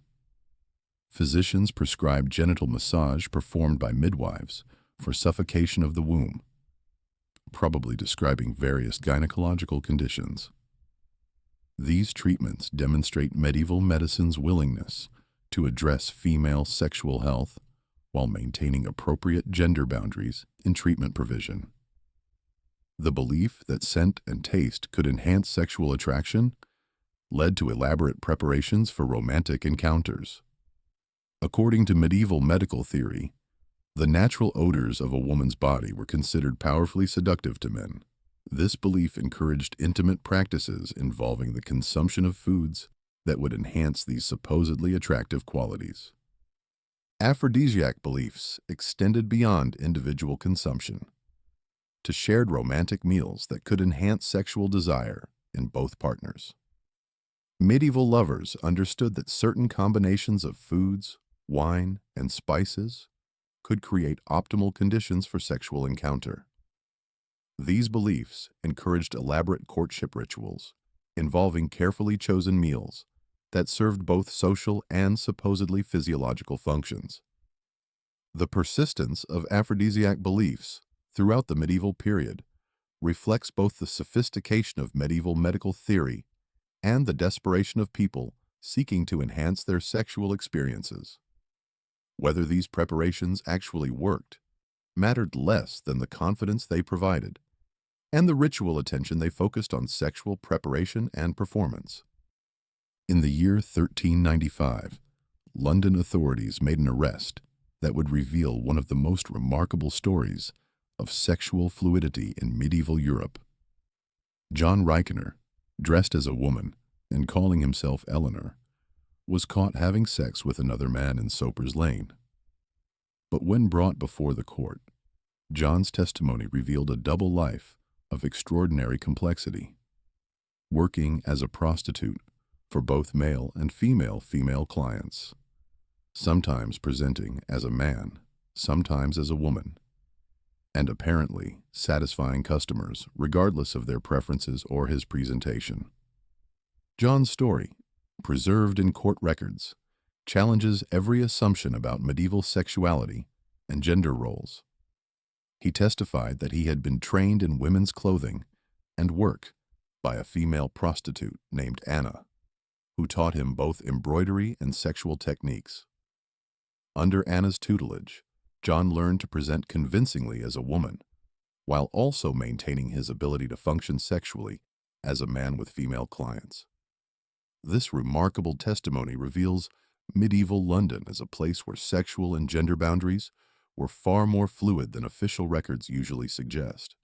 Physicians prescribed genital massage performed by midwives for suffocation of the womb, probably describing various gynecological conditions. These treatments demonstrate medieval medicine's willingness to address female sexual health while maintaining appropriate gender boundaries in treatment provision. The belief that scent and taste could enhance sexual attraction led to elaborate preparations for romantic encounters. According to medieval medical theory, the natural odors of a woman's body were considered powerfully seductive to men. This belief encouraged intimate practices involving the consumption of foods that would enhance these supposedly attractive qualities. Aphrodisiac beliefs extended beyond individual consumption to shared romantic meals that could enhance sexual desire in both partners. Medieval lovers understood that certain combinations of foods, wine, and spices could create optimal conditions for sexual encounter. These beliefs encouraged elaborate courtship rituals involving carefully chosen meals that served both social and supposedly physiological functions. The persistence of aphrodisiac beliefs throughout the medieval period reflects both the sophistication of medieval medical theory and the desperation of people seeking to enhance their sexual experiences. Whether these preparations actually worked mattered less than the confidence they provided and the ritual attention they focused on sexual preparation and performance. In the year 1395, London authorities made an arrest that would reveal one of the most remarkable stories of sexual fluidity in medieval Europe. John Reichener, dressed as a woman and calling himself Eleanor, was caught having sex with another man in Soper's Lane. But when brought before the court, John's testimony revealed a double life of extraordinary complexity, working as a prostitute for both male and female clients, sometimes presenting as a man, sometimes as a woman, and apparently satisfying customers regardless of their preferences or his presentation. John's story, preserved in court records, challenges every assumption about medieval sexuality and gender roles. He testified that he had been trained in women's clothing and work by a female prostitute named Anna, who taught him both embroidery and sexual techniques. Under Anna's tutelage, John learned to present convincingly as a woman, while also maintaining his ability to function sexually as a man with female clients. This remarkable testimony reveals medieval London as a place where sexual and gender boundaries were far more fluid than official records usually suggest.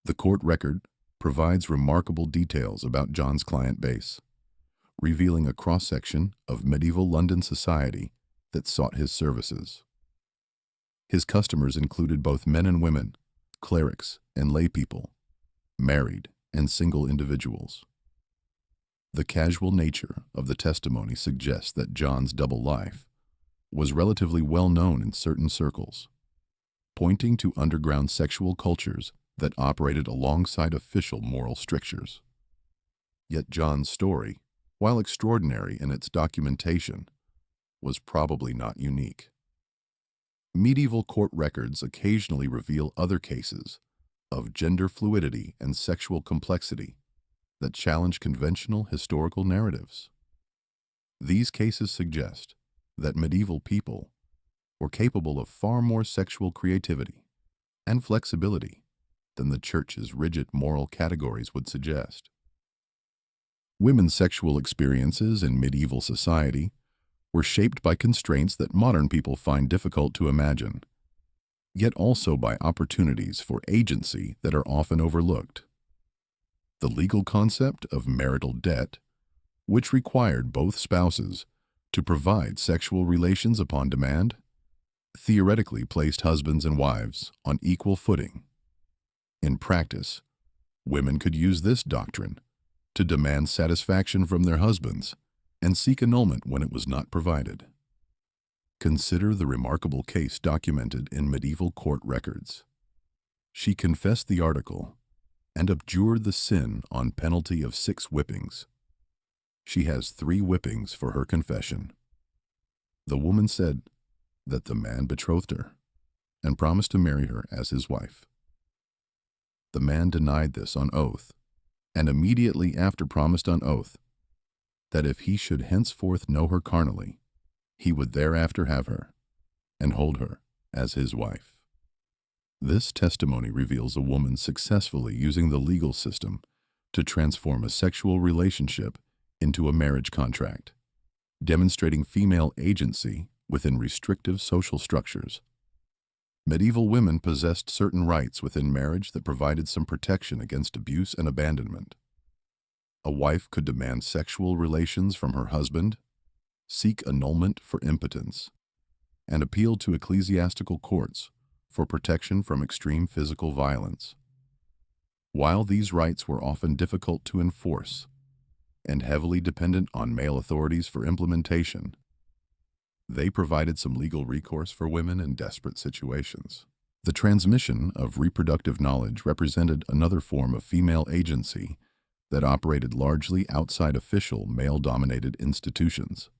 The court record provides remarkable details about John's client base, revealing a cross-section of medieval London society that sought his services. His customers included both men and women, clerics and laypeople, married and single individuals. The casual nature of the testimony suggests that John's double life was relatively well known in certain circles, pointing to underground sexual cultures that operated alongside official moral strictures. Yet John's story, while extraordinary in its documentation, was probably not unique. Medieval court records occasionally reveal other cases of gender fluidity and sexual complexity that challenge conventional historical narratives. These cases suggest that medieval people were capable of far more sexual creativity and flexibility than the Church's rigid moral categories would suggest. Women's sexual experiences in medieval society were shaped by constraints that modern people find difficult to imagine, yet also by opportunities for agency that are often overlooked. The legal concept of marital debt, which required both spouses to provide sexual relations upon demand, theoretically placed husbands and wives on equal footing. In practice, women could use this doctrine to demand satisfaction from their husbands and seek annulment when it was not provided. Consider the remarkable case documented in medieval court records. She confessed the article and abjured the sin on penalty of 6 whippings. She has 3 whippings for her confession. The woman said that the man betrothed her and promised to marry her as his wife. The man denied this on oath, and immediately after promised on oath that if he should henceforth know her carnally, he would thereafter have her and hold her as his wife. This testimony reveals a woman successfully using the legal system to transform a sexual relationship into a marriage contract, demonstrating female agency within restrictive social structures. Medieval women possessed certain rights within marriage that provided some protection against abuse and abandonment. A wife could demand sexual relations from her husband, seek annulment for impotence, and appeal to ecclesiastical courts for protection from extreme physical violence. While these rights were often difficult to enforce and heavily dependent on male authorities for implementation, they provided some legal recourse for women in desperate situations. The transmission of reproductive knowledge represented another form of female agency that operated largely outside official male-dominated institutions.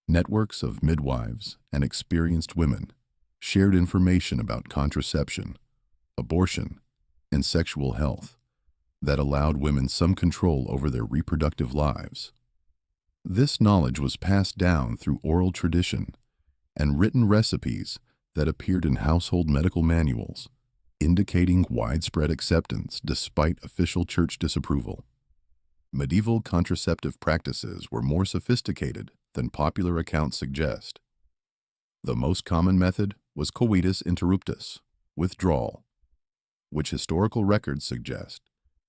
Networks of midwives and experienced women shared information about contraception, abortion, and sexual health that allowed women some control over their reproductive lives. This knowledge was passed down through oral tradition and written recipes that appeared in household medical manuals, indicating widespread acceptance despite official church disapproval. Medieval contraceptive practices were more sophisticated than popular accounts suggest. The most common method was coitus interruptus, withdrawal, which historical records suggest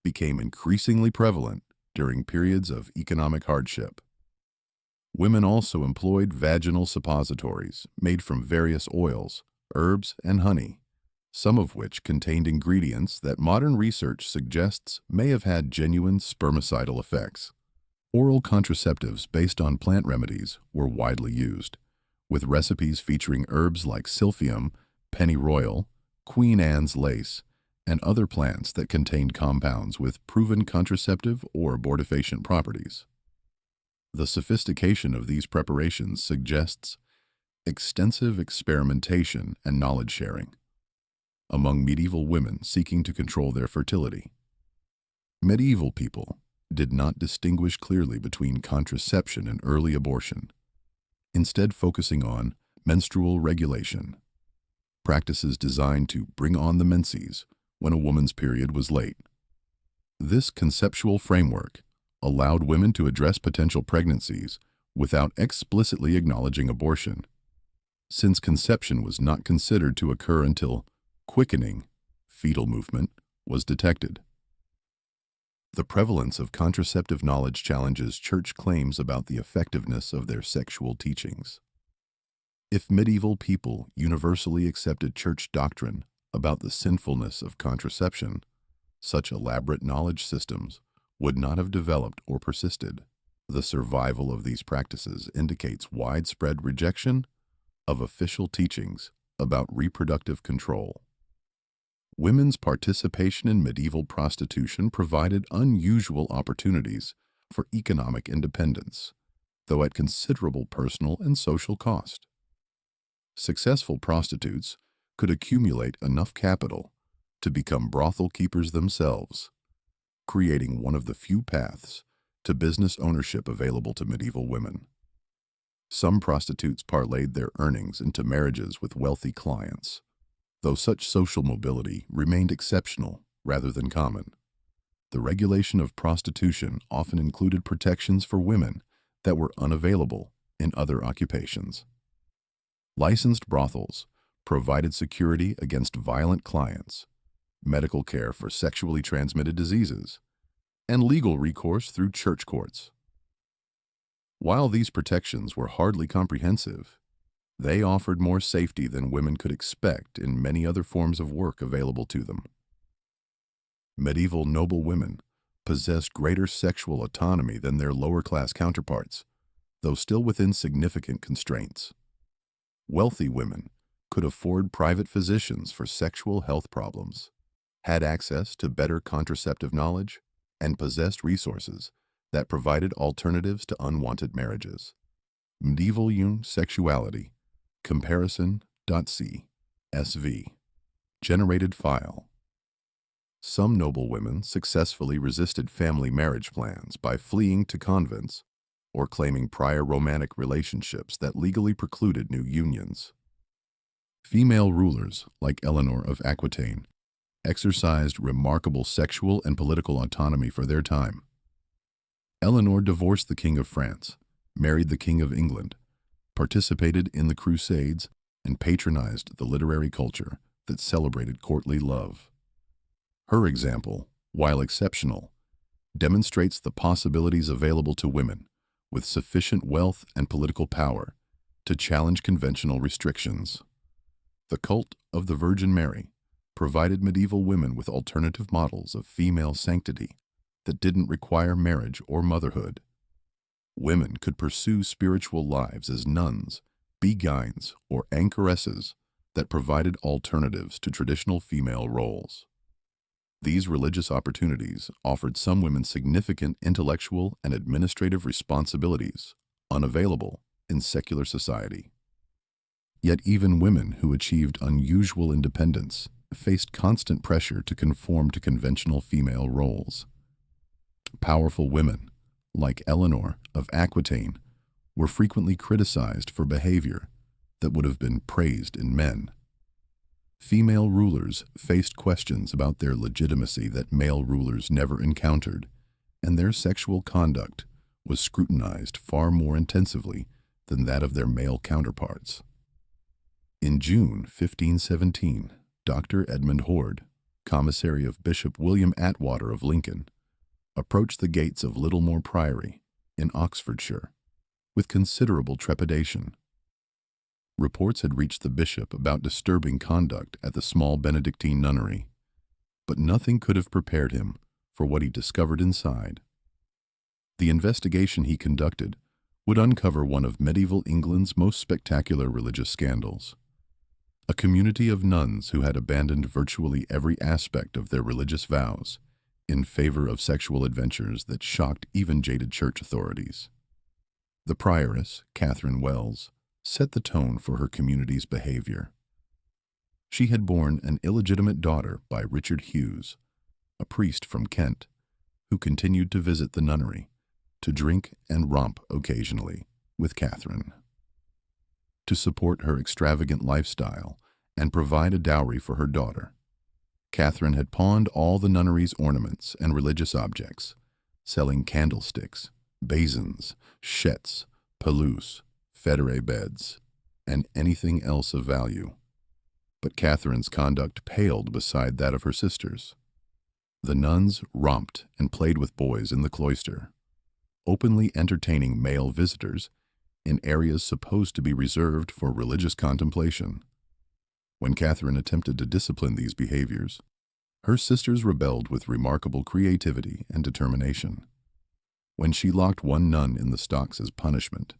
became increasingly prevalent during periods of economic hardship. Women also employed vaginal suppositories made from various oils, herbs, and honey, some of which contained ingredients that modern research suggests may have had genuine spermicidal effects. Oral contraceptives based on plant remedies were widely used, with recipes featuring herbs like silphium, pennyroyal, Queen Anne's lace, and other plants that contained compounds with proven contraceptive or abortifacient properties. The sophistication of these preparations suggests extensive experimentation and knowledge sharing among medieval women seeking to control their fertility. Medieval people did not distinguish clearly between contraception and early abortion, instead focusing on menstrual regulation, practices designed to bring on the menses when a woman's period was late. This conceptual framework allowed women to address potential pregnancies without explicitly acknowledging abortion, since conception was not considered to occur until quickening, fetal movement, was detected. The prevalence of contraceptive knowledge challenges church claims about the effectiveness of their sexual teachings. If medieval people universally accepted church doctrine about the sinfulness of contraception, such elaborate knowledge systems would not have developed or persisted. The survival of these practices indicates widespread rejection of official teachings about reproductive control. Women's participation in medieval prostitution provided unusual opportunities for economic independence, though at considerable personal and social cost. Successful prostitutes could accumulate enough capital to become brothel keepers themselves, creating one of the few paths to business ownership available to medieval women. Some prostitutes parlayed their earnings into marriages with wealthy clients, though such social mobility remained exceptional rather than common. The regulation of prostitution often included protections for women that were unavailable in other occupations. Licensed brothels provided security against violent clients, medical care for sexually transmitted diseases, and legal recourse through church courts. While these protections were hardly comprehensive, they offered more safety than women could expect in many other forms of work available to them. Medieval noble women possessed greater sexual autonomy than their lower-class counterparts, though still within significant constraints. Wealthy women could afford private physicians for sexual health problems, had access to better contraceptive knowledge, and possessed resources that provided alternatives to unwanted marriages. Medieval sexuality comparison.c sv generated file. Some noble women successfully resisted family marriage plans by fleeing to convents or claiming prior romantic relationships that legally precluded new unions. Female rulers, like Eleanor of Aquitaine, exercised remarkable sexual and political autonomy for their time. Eleanor divorced the King of France, married the King of England, participated in the Crusades, and patronized the literary culture that celebrated courtly love. Her example, while exceptional, demonstrates the possibilities available to women with sufficient wealth and political power to challenge conventional restrictions. The cult of the Virgin Mary provided medieval women with alternative models of female sanctity that didn't require marriage or motherhood. Women could pursue spiritual lives as nuns, beguines, or anchoresses that provided alternatives to traditional female roles. These religious opportunities offered some women significant intellectual and administrative responsibilities unavailable in secular society. Yet even women who achieved unusual independence faced constant pressure to conform to conventional female roles. Powerful women, like Eleanor of Aquitaine, were frequently criticized for behavior that would have been praised in men. Female rulers faced questions about their legitimacy that male rulers never encountered, and their sexual conduct was scrutinized far more intensively than that of their male counterparts. In June 1517, Dr. Edmund Horde, commissary of Bishop William Atwater of Lincoln, approached the gates of Littlemore Priory in Oxfordshire with considerable trepidation. Reports had reached the bishop about disturbing conduct at the small Benedictine nunnery, but nothing could have prepared him for what he discovered inside. The investigation he conducted would uncover one of medieval England's most spectacular religious scandals. A community of nuns who had abandoned virtually every aspect of their religious vows in favor of sexual adventures that shocked even jaded church authorities. The prioress, Catherine Wells, set the tone for her community's behavior. She had borne an illegitimate daughter by Richard Hughes, a priest from Kent, who continued to visit the nunnery, to drink and romp occasionally with Catherine. To support her extravagant lifestyle and provide a dowry for her daughter, Catherine had pawned all the nunnery's ornaments and religious objects, selling candlesticks, basins, schettes, pelouse, federe beds, and anything else of value. But Catherine's conduct paled beside that of her sisters. The nuns romped and played with boys in the cloister, openly entertaining male visitors in areas supposed to be reserved for religious contemplation. When Catherine attempted to discipline these behaviors, her sisters rebelled with remarkable creativity and determination. When she locked one nun in the stocks as punishment,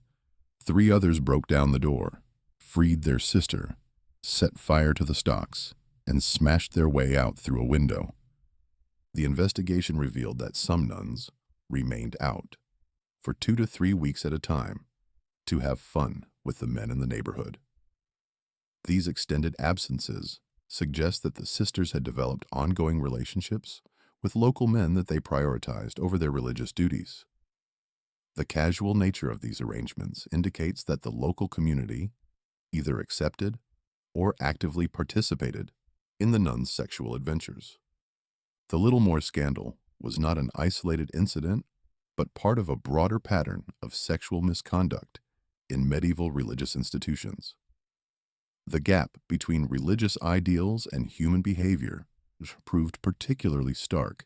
3 others broke down the door, freed their sister, set fire to the stocks, and smashed their way out through a window. The investigation revealed that some nuns remained out for 2 to 3 weeks at a time to have fun with the men in the neighborhood. These extended absences suggest that the sisters had developed ongoing relationships with local men that they prioritized over their religious duties. The casual nature of these arrangements indicates that the local community either accepted or actively participated in the nuns' sexual adventures. The Littlemore scandal was not an isolated incident, but part of a broader pattern of sexual misconduct in medieval religious institutions. The gap between religious ideals and human behavior proved particularly stark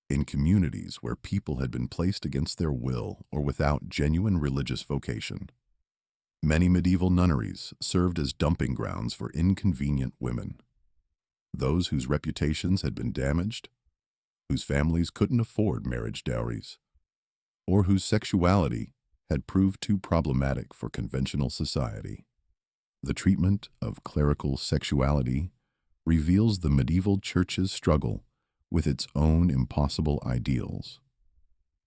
in communities where people had been placed against their will or without genuine religious vocation. Many medieval nunneries served as dumping grounds for inconvenient women, those whose reputations had been damaged, whose families couldn't afford marriage dowries, or whose sexuality had proved too problematic for conventional society. The treatment of clerical sexuality reveals the medieval church's struggle with its own impossible ideals.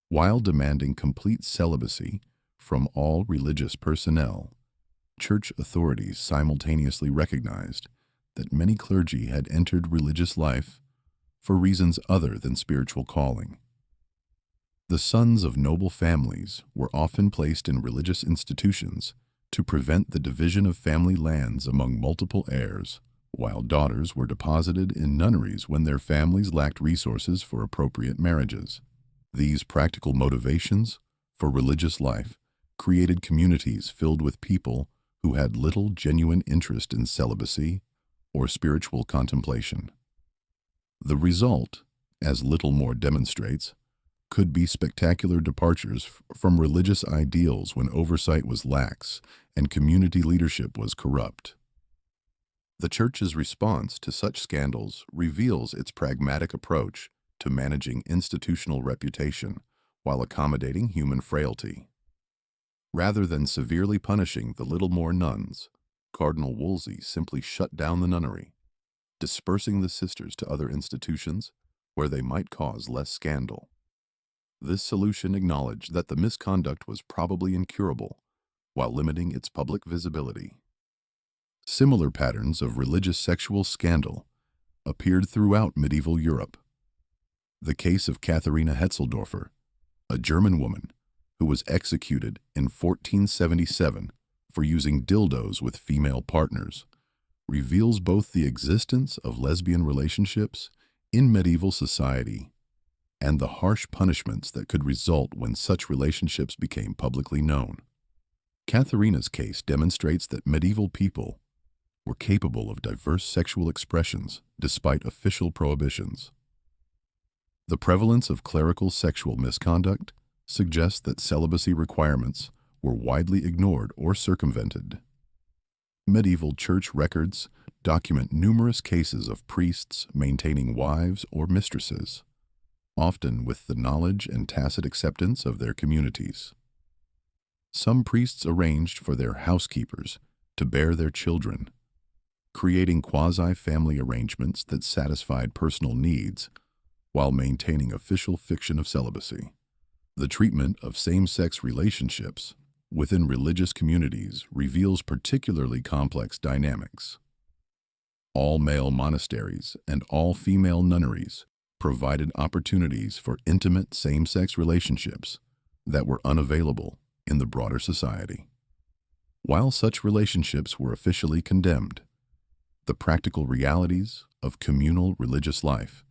While demanding complete celibacy from all religious personnel, church authorities simultaneously recognized that many clergy had entered religious life for reasons other than spiritual calling. The sons of noble families were often placed in religious institutions to prevent the division of family lands among multiple heirs, while daughters were deposited in nunneries when their families lacked resources for appropriate marriages. These practical motivations for religious life created communities filled with people who had little genuine interest in celibacy or spiritual contemplation. The result, as Littlemore demonstrates, could be spectacular departures from religious ideals when oversight was lax and community leadership was corrupt. The Church's response to such scandals reveals its pragmatic approach to managing institutional reputation while accommodating human frailty. Rather than severely punishing the Littlemore nuns, Cardinal Wolsey simply shut down the nunnery, dispersing the sisters to other institutions where they might cause less scandal. This solution acknowledged that the misconduct was probably incurable while limiting its public visibility. Similar patterns of religious sexual scandal appeared throughout medieval Europe. The case of Katharina Hetzeldorfer, a German woman who was executed in 1477 for using dildos with female partners, reveals both the existence of lesbian relationships in medieval society and the harsh punishments that could result when such relationships became publicly known. Katharina's case demonstrates that medieval people were capable of diverse sexual expressions despite official prohibitions. The prevalence of clerical sexual misconduct suggests that celibacy requirements were widely ignored or circumvented. Medieval church records document numerous cases of priests maintaining wives or mistresses, often with the knowledge and tacit acceptance of their communities. Some priests arranged for their housekeepers to bear their children, creating quasi-family arrangements that satisfied personal needs while maintaining official fiction of celibacy. The treatment of same-sex relationships within religious communities reveals particularly complex dynamics. All-male monasteries and all-female nunneries provided opportunities for intimate same-sex relationships that were unavailable in the broader society. While such relationships were officially condemned, the practical realities of communal religious life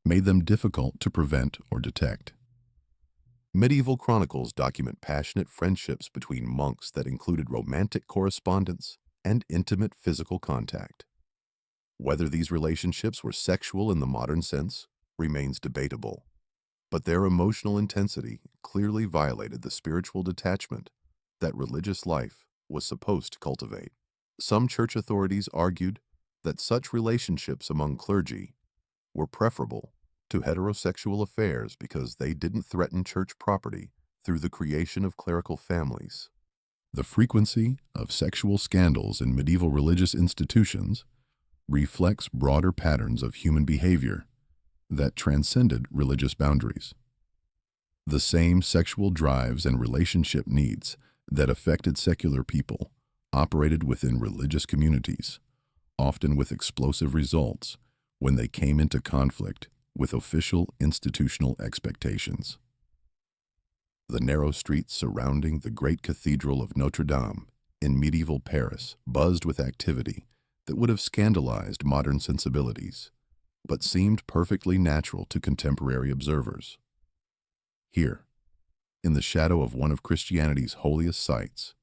made them difficult to prevent or detect. Medieval chronicles document passionate friendships between monks that included romantic correspondence and intimate physical contact. Whether these relationships were sexual in the modern sense remains debatable, but their emotional intensity clearly violated the spiritual detachment that religious life was supposed to cultivate. Some church authorities argued that such relationships among clergy were preferable to heterosexual affairs because they didn't threaten church property through the creation of clerical families. The frequency of sexual scandals in medieval religious institutions reflects broader patterns of human behavior that transcended religious boundaries. The same sexual drives and relationship needs that affected secular people operated within religious communities, often with explosive results when they came into conflict with official institutional expectations. The narrow streets surrounding the great cathedral of Notre Dame in medieval Paris buzzed with activity that would have scandalized modern sensibilities, but seemed perfectly natural to contemporary observers. Here, in the shadow of one of Christianity's holiest sites,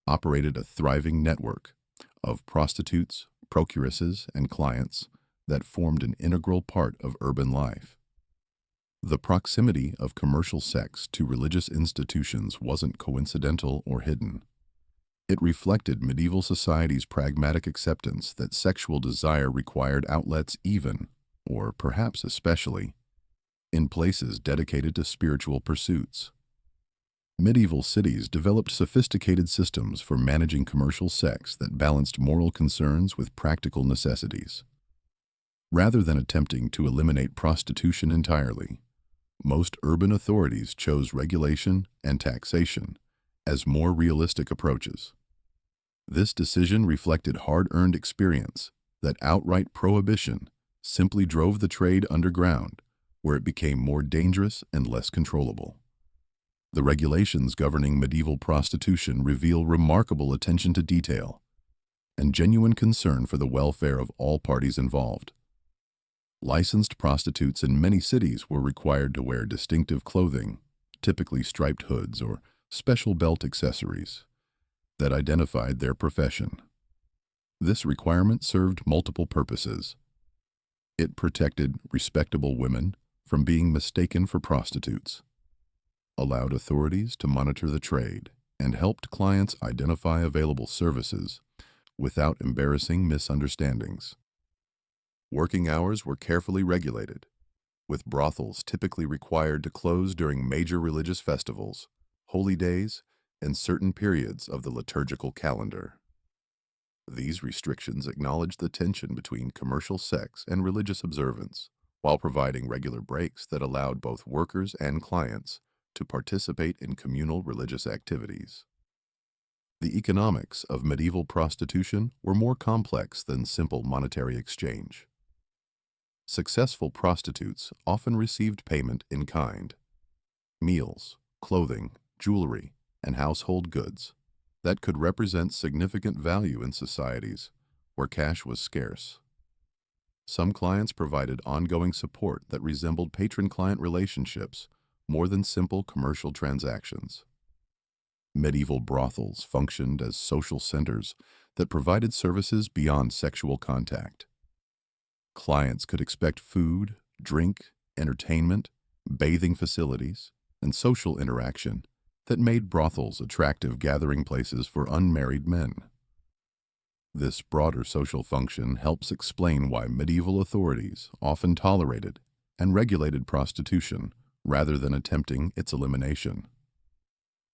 operated a thriving network of prostitutes, procuresses, and clients that formed an integral part of urban life. The proximity of commercial sex to religious institutions wasn't coincidental or hidden. It reflected medieval society's pragmatic acceptance that sexual desire required outlets even, or perhaps especially, in places dedicated to spiritual pursuits. Medieval cities developed sophisticated systems for managing commercial sex that balanced moral concerns with practical necessities. Rather than attempting to eliminate prostitution entirely, most urban authorities chose regulation and taxation as more realistic approaches. This decision reflected hard-earned experience that outright prohibition simply drove the trade underground, where it became more dangerous and less controllable. The regulations governing medieval prostitution reveal remarkable attention to detail and genuine concern for the welfare of all parties involved. Licensed prostitutes in many cities were required to wear distinctive clothing, typically striped hoods or special belt accessories, that identified their profession. This requirement served multiple purposes. It protected respectable women from being mistaken for prostitutes, allowed authorities to monitor the trade, and helped clients identify available services without embarrassing misunderstandings. Working hours were carefully regulated, with brothels typically required to close during major religious festivals, holy days, and certain periods of the liturgical calendar. These restrictions acknowledged the tension between commercial sex and religious observance, while providing regular breaks that allowed both workers and clients to participate in communal religious activities. The economics of medieval prostitution were more complex than simple monetary exchange. Successful prostitutes often received payment in kind: meals, clothing, jewelry, and household goods that could represent significant value in societies where cash was scarce. Some clients provided ongoing support that resembled patron-client relationships more than simple commercial transactions. Medieval brothels functioned as social centers that provided services beyond sexual contact. Clients could expect food, drink, entertainment, bathing facilities, and social interaction that made brothels attractive gathering places for unmarried men. This broader social function helps explain why medieval authorities often tolerated and regulated prostitution rather than attempting its elimination.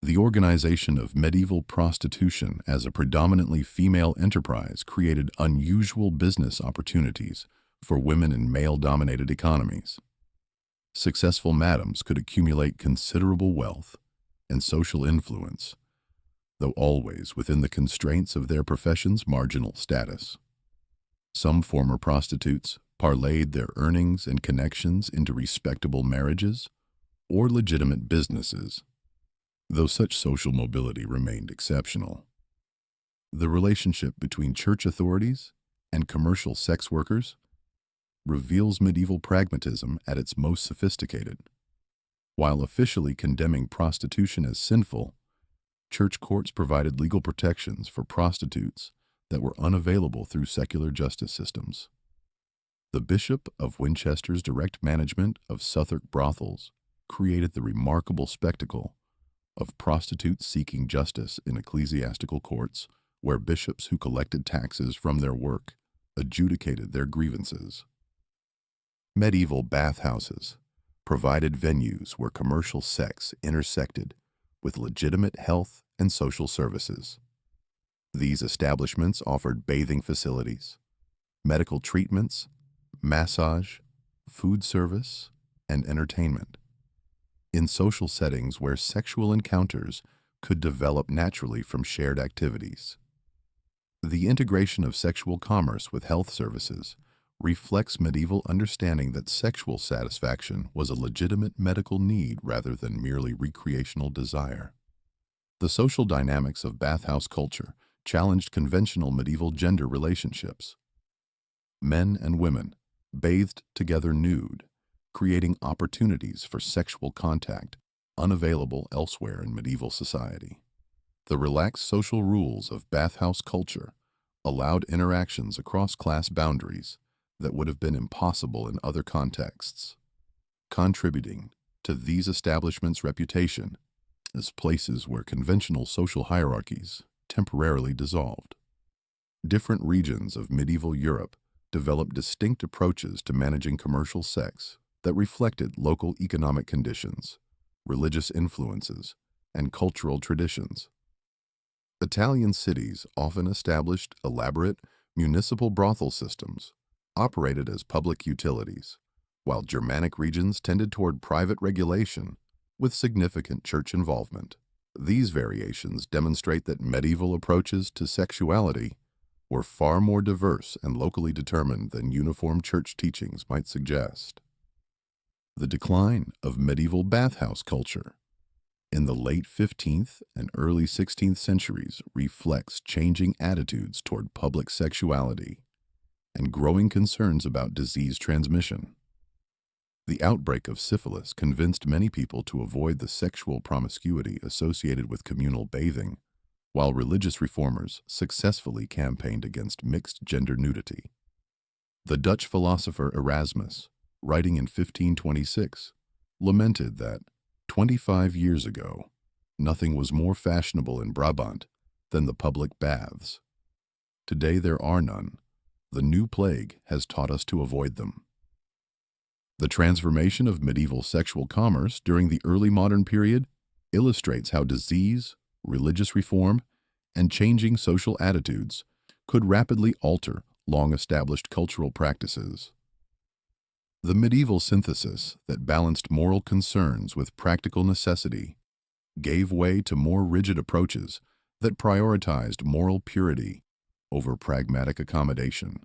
The organization of medieval prostitution as a predominantly female enterprise created unusual business opportunities for women in male-dominated economies. Successful madams could accumulate considerable wealth and social influence, though always within the constraints of their profession's marginal status. Some former prostitutes parlayed their earnings and connections into respectable marriages or legitimate businesses, though such social mobility remained exceptional. The relationship between church authorities and commercial sex workers reveals medieval pragmatism at its most sophisticated. While officially condemning prostitution as sinful, church courts provided legal protections for prostitutes that were unavailable through secular justice systems. The Bishop of Winchester's direct management of Southwark brothels created the remarkable spectacle of prostitutes seeking justice in ecclesiastical courts, where bishops who collected taxes from their work adjudicated their grievances. Medieval bathhouses provided venues where commercial sex intersected with legitimate health and social services. These establishments offered bathing facilities, medical treatments, massage, food service, and entertainment. In social settings where sexual encounters could develop naturally from shared activities. The integration of sexual commerce with health services reflects medieval understanding that sexual satisfaction was a legitimate medical need rather than merely recreational desire. The social dynamics of bathhouse culture challenged conventional medieval gender relationships. Men and women bathed together nude, creating opportunities for sexual contact unavailable elsewhere in medieval society. The relaxed social rules of bathhouse culture allowed interactions across class boundaries that would have been impossible in other contexts, contributing to these establishments' reputation as places where conventional social hierarchies temporarily dissolved. Different regions of medieval Europe developed distinct approaches to managing commercial sex that reflected local economic conditions, religious influences, and cultural traditions. Italian cities often established elaborate municipal brothel systems, operated as public utilities, while Germanic regions tended toward private regulation with significant church involvement. These variations demonstrate that medieval approaches to sexuality were far more diverse and locally determined than uniform church teachings might suggest. The decline of medieval bathhouse culture in the late 15th and early 16th centuries reflects changing attitudes toward public sexuality and growing concerns about disease transmission. The outbreak of syphilis convinced many people to avoid the sexual promiscuity associated with communal bathing, while religious reformers successfully campaigned against mixed gender nudity. The Dutch philosopher Erasmus, writing in 1526, lamented that 25 years ago, nothing was more fashionable in Brabant than the public baths. Today there are none. The new plague has taught us to avoid them. The transformation of medieval sexual commerce during the early modern period illustrates how disease, religious reform, and changing social attitudes could rapidly alter long-established cultural practices. The medieval synthesis that balanced moral concerns with practical necessity gave way to more rigid approaches that prioritized moral purity over pragmatic accommodation.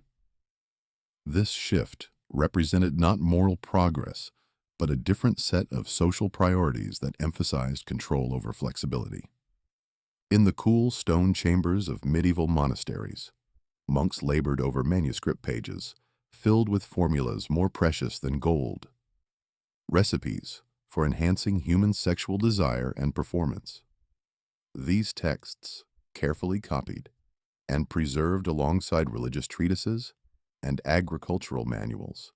This shift represented not moral progress, but a different set of social priorities that emphasized control over flexibility. In the cool stone chambers of medieval monasteries, monks labored over manuscript pages filled with formulas more precious than gold, recipes for enhancing human sexual desire and performance. These texts, carefully copied and preserved alongside religious treatises and agricultural manuals,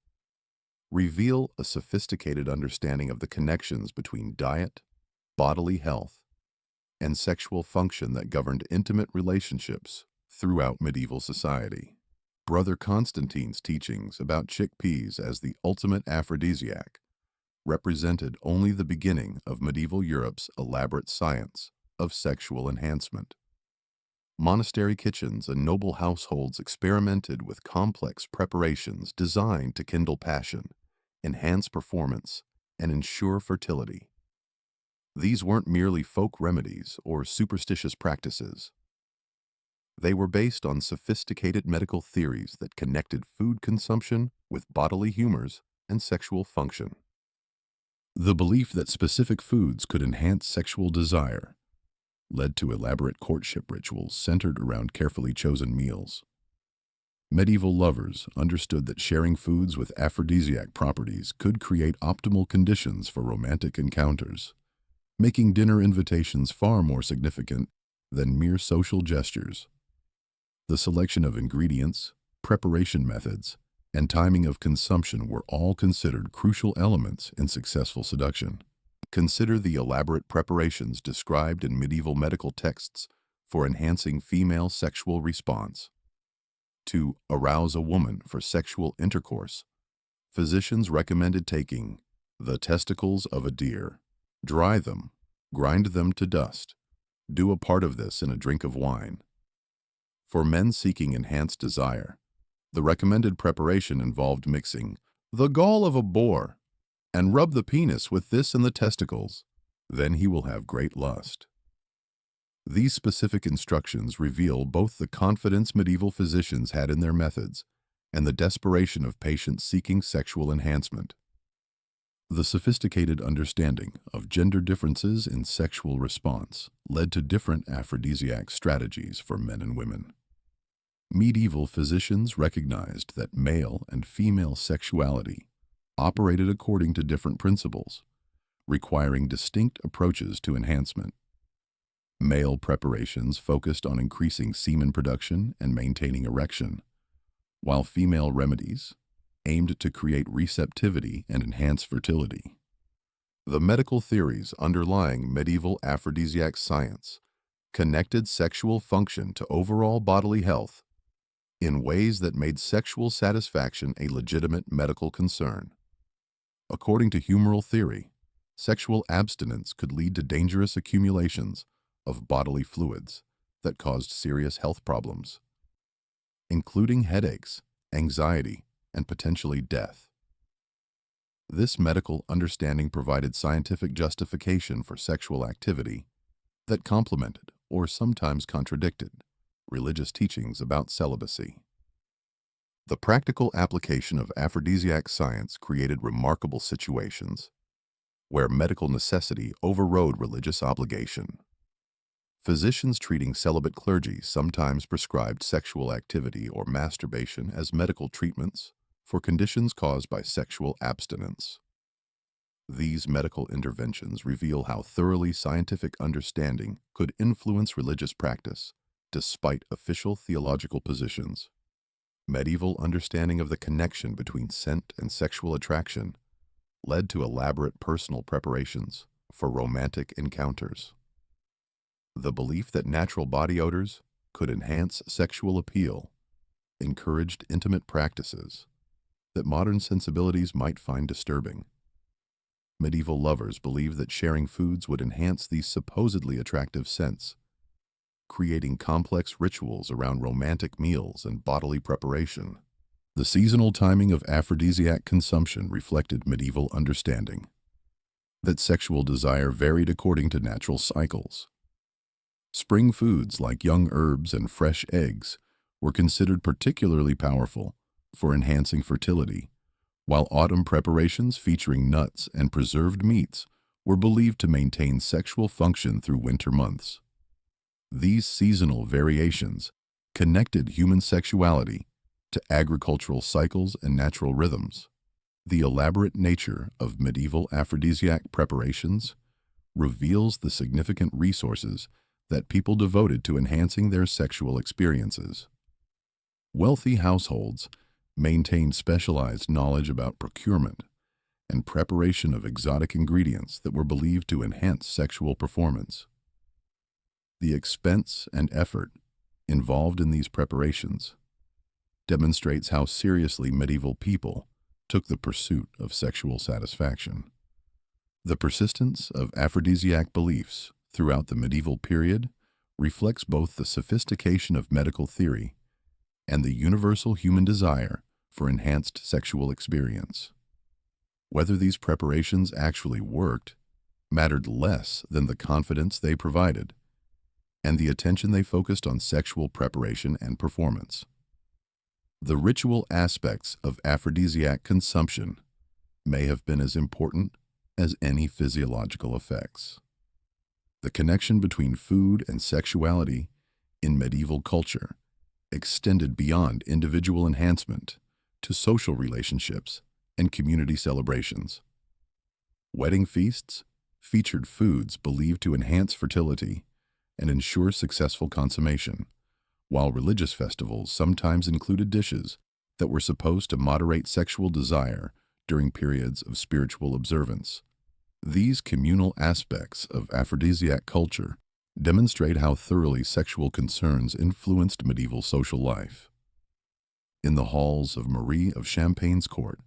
reveal a sophisticated understanding of the connections between diet, bodily health, and sexual function that governed intimate relationships throughout medieval society. Brother Constantine's teachings about chickpeas as the ultimate aphrodisiac represented only the beginning of medieval Europe's elaborate science of sexual enhancement. Monastery kitchens and noble households experimented with complex preparations designed to kindle passion, enhance performance, and ensure fertility. These weren't merely folk remedies or superstitious practices. They were based on sophisticated medical theories that connected food consumption with bodily humors and sexual function. The belief that specific foods could enhance sexual desire led to elaborate courtship rituals centered around carefully chosen meals. Medieval lovers understood that sharing foods with aphrodisiac properties could create optimal conditions for romantic encounters, making dinner invitations far more significant than mere social gestures. The selection of ingredients, preparation methods, and timing of consumption were all considered crucial elements in successful seduction. Consider the elaborate preparations described in medieval medical texts for enhancing female sexual response. To arouse a woman for sexual intercourse, physicians recommended taking the testicles of a deer, dry them, grind them to dust, do a part of this in a drink of wine. For men seeking enhanced desire, the recommended preparation involved mixing the gall of a boar and rub the penis with this and the testicles. Then he will have great lust. These specific instructions reveal both the confidence medieval physicians had in their methods and the desperation of patients seeking sexual enhancement. The sophisticated understanding of gender differences in sexual response led to different aphrodisiac strategies for men and women. Medieval physicians recognized that male and female sexuality operated according to different principles, requiring distinct approaches to enhancement. Male preparations focused on increasing semen production and maintaining erection, while female remedies aimed to create receptivity and enhance fertility. The medical theories underlying medieval aphrodisiac science connected sexual function to overall bodily health in ways that made sexual satisfaction a legitimate medical concern. According to humoral theory, sexual abstinence could lead to dangerous accumulations of bodily fluids that caused serious health problems, including headaches, anxiety, and potentially death. This medical understanding provided scientific justification for sexual activity that complemented, or sometimes contradicted, religious teachings about celibacy. The practical application of aphrodisiac science created remarkable situations where medical necessity overrode religious obligation. Physicians treating celibate clergy sometimes prescribed sexual activity or masturbation as medical treatments for conditions caused by sexual abstinence. These medical interventions reveal how thoroughly scientific understanding could influence religious practice, despite official theological positions. Medieval understanding of the connection between scent and sexual attraction led to elaborate personal preparations for romantic encounters. The belief that natural body odors could enhance sexual appeal encouraged intimate practices that modern sensibilities might find disturbing. Medieval lovers believed that sharing foods would enhance these supposedly attractive scents, creating complex rituals around romantic meals and bodily preparation. The seasonal timing of aphrodisiac consumption reflected medieval understanding that sexual desire varied according to natural cycles. Spring foods like young herbs and fresh eggs were considered particularly powerful for enhancing fertility, while autumn preparations featuring nuts and preserved meats were believed to maintain sexual function through winter months. These seasonal variations connected human sexuality to agricultural cycles and natural rhythms. The elaborate nature of medieval aphrodisiac preparations reveals the significant resources that people devoted to enhancing their sexual experiences. Wealthy households maintained specialized knowledge about procurement and preparation of exotic ingredients that were believed to enhance sexual performance. The expense and effort involved in these preparations demonstrates how seriously medieval people took the pursuit of sexual satisfaction. The persistence of aphrodisiac beliefs throughout the medieval period reflects both the sophistication of medical theory and the universal human desire for enhanced sexual experience. Whether these preparations actually worked mattered less than the confidence they provided and the attention they focused on sexual preparation and performance. The ritual aspects of aphrodisiac consumption may have been as important as any physiological effects. The connection between food and sexuality in medieval culture extended beyond individual enhancement to social relationships and community celebrations. Wedding feasts featured foods believed to enhance fertility and ensure successful consummation, while religious festivals sometimes included dishes that were supposed to moderate sexual desire during periods of spiritual observance. These communal aspects of aphrodisiac culture demonstrate how thoroughly sexual concerns influenced medieval social life. In the halls of Marie of Champagne's court,